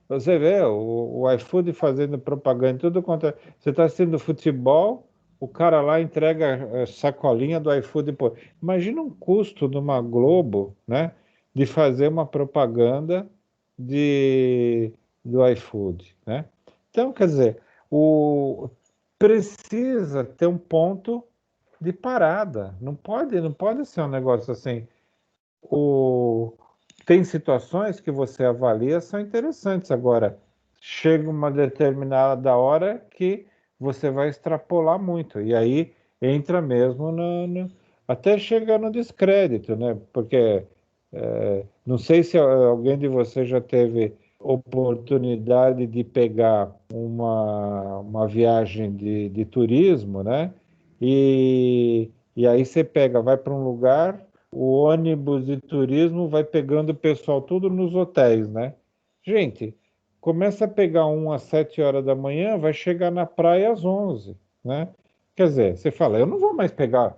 você vê o iFood fazendo propaganda, tudo quanto você está assistindo futebol, o cara lá entrega sacolinha do iFood. Pô, imagina um custo de uma Globo, né, de fazer uma propaganda do iFood, né? Então, quer dizer, precisa ter um ponto de parada. Não pode ser um negócio assim. Tem situações que você avalia são interessantes. Agora, chega uma determinada hora que você vai extrapolar muito. E aí entra mesmo até chegar no descrédito, né? Porque não sei se alguém de vocês já teve oportunidade de pegar uma viagem de turismo, né? E aí você vai para um lugar, o ônibus de turismo vai pegando o pessoal tudo nos hotéis, né? Gente, começa a pegar um às 7 horas da manhã, vai chegar na praia às 11, né? Quer dizer, você fala, eu não vou mais pegar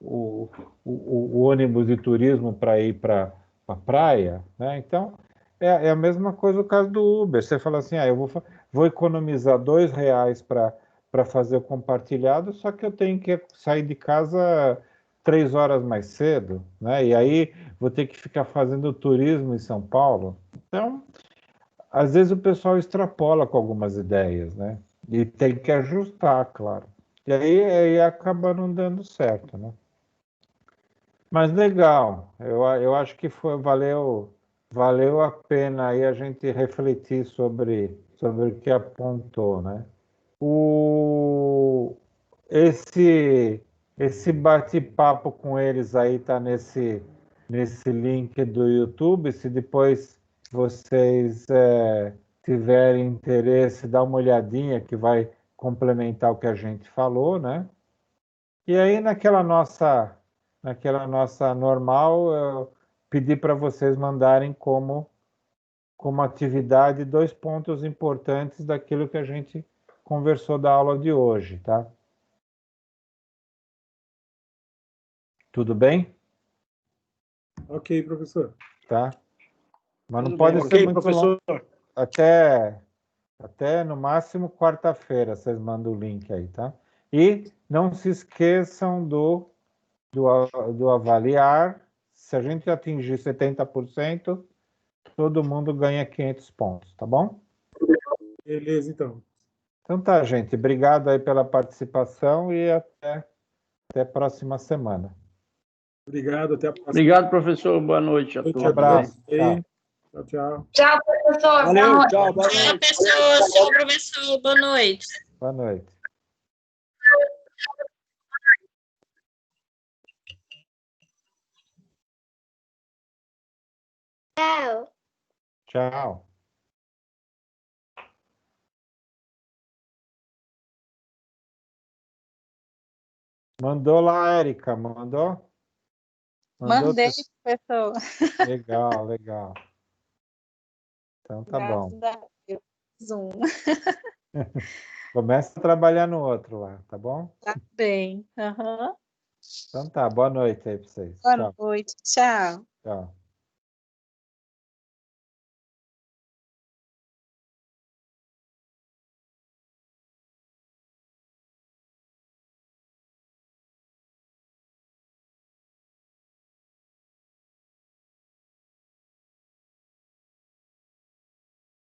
o ônibus de turismo para ir para a praia, né? Então, é a mesma coisa o caso do Uber. Você fala assim, eu vou economizar R$ 2 para fazer o compartilhado, só que eu tenho que sair de casa 3 horas mais cedo, né? E aí vou ter que ficar fazendo turismo em São Paulo. Então, às vezes o pessoal extrapola com algumas ideias, né? E tem que ajustar, claro. E aí acaba não dando certo, né? Mas legal, eu acho que valeu a pena aí a gente refletir sobre o que apontou, né? Esse bate-papo com eles aí tá nesse link do YouTube. Se depois vocês tiverem interesse, dá uma olhadinha que vai complementar o que a gente falou, né? E aí naquela nossa normal, eu pedi para vocês mandarem como atividade 2 pontos importantes daquilo que a gente conversou da aula de hoje, tá? Tudo bem? Ok, professor. Tá? Mas não Tudo pode bem. ser Ok, muito professor. longo. Até no máximo quarta-feira vocês mandam o link aí, tá? E não se esqueçam do avaliar. Se a gente atingir 70%, todo mundo ganha 500 pontos, tá bom? Beleza, então. Então tá, gente. Obrigado aí pela participação e até a próxima semana. Obrigado, até a próxima. Obrigado, professor. Boa noite a Noite, todos. Um abraço. Tchau. Tchau. Tchau. Tchau, professor. Valeu, Boa tchau, boa Tchau, noite. pessoas. Tchau, professor. Boa noite. Boa noite. Tchau. Tchau. Mandou lá, Érica, mandou? Mandei, professor. Legal, legal. Então tá bom. Graças a Deus. Zoom. Começa a trabalhar no outro lá, tá bom? Tá bem. Uhum. Então tá, boa noite aí pra vocês. Boa Tchau. noite. Tchau. Tchau.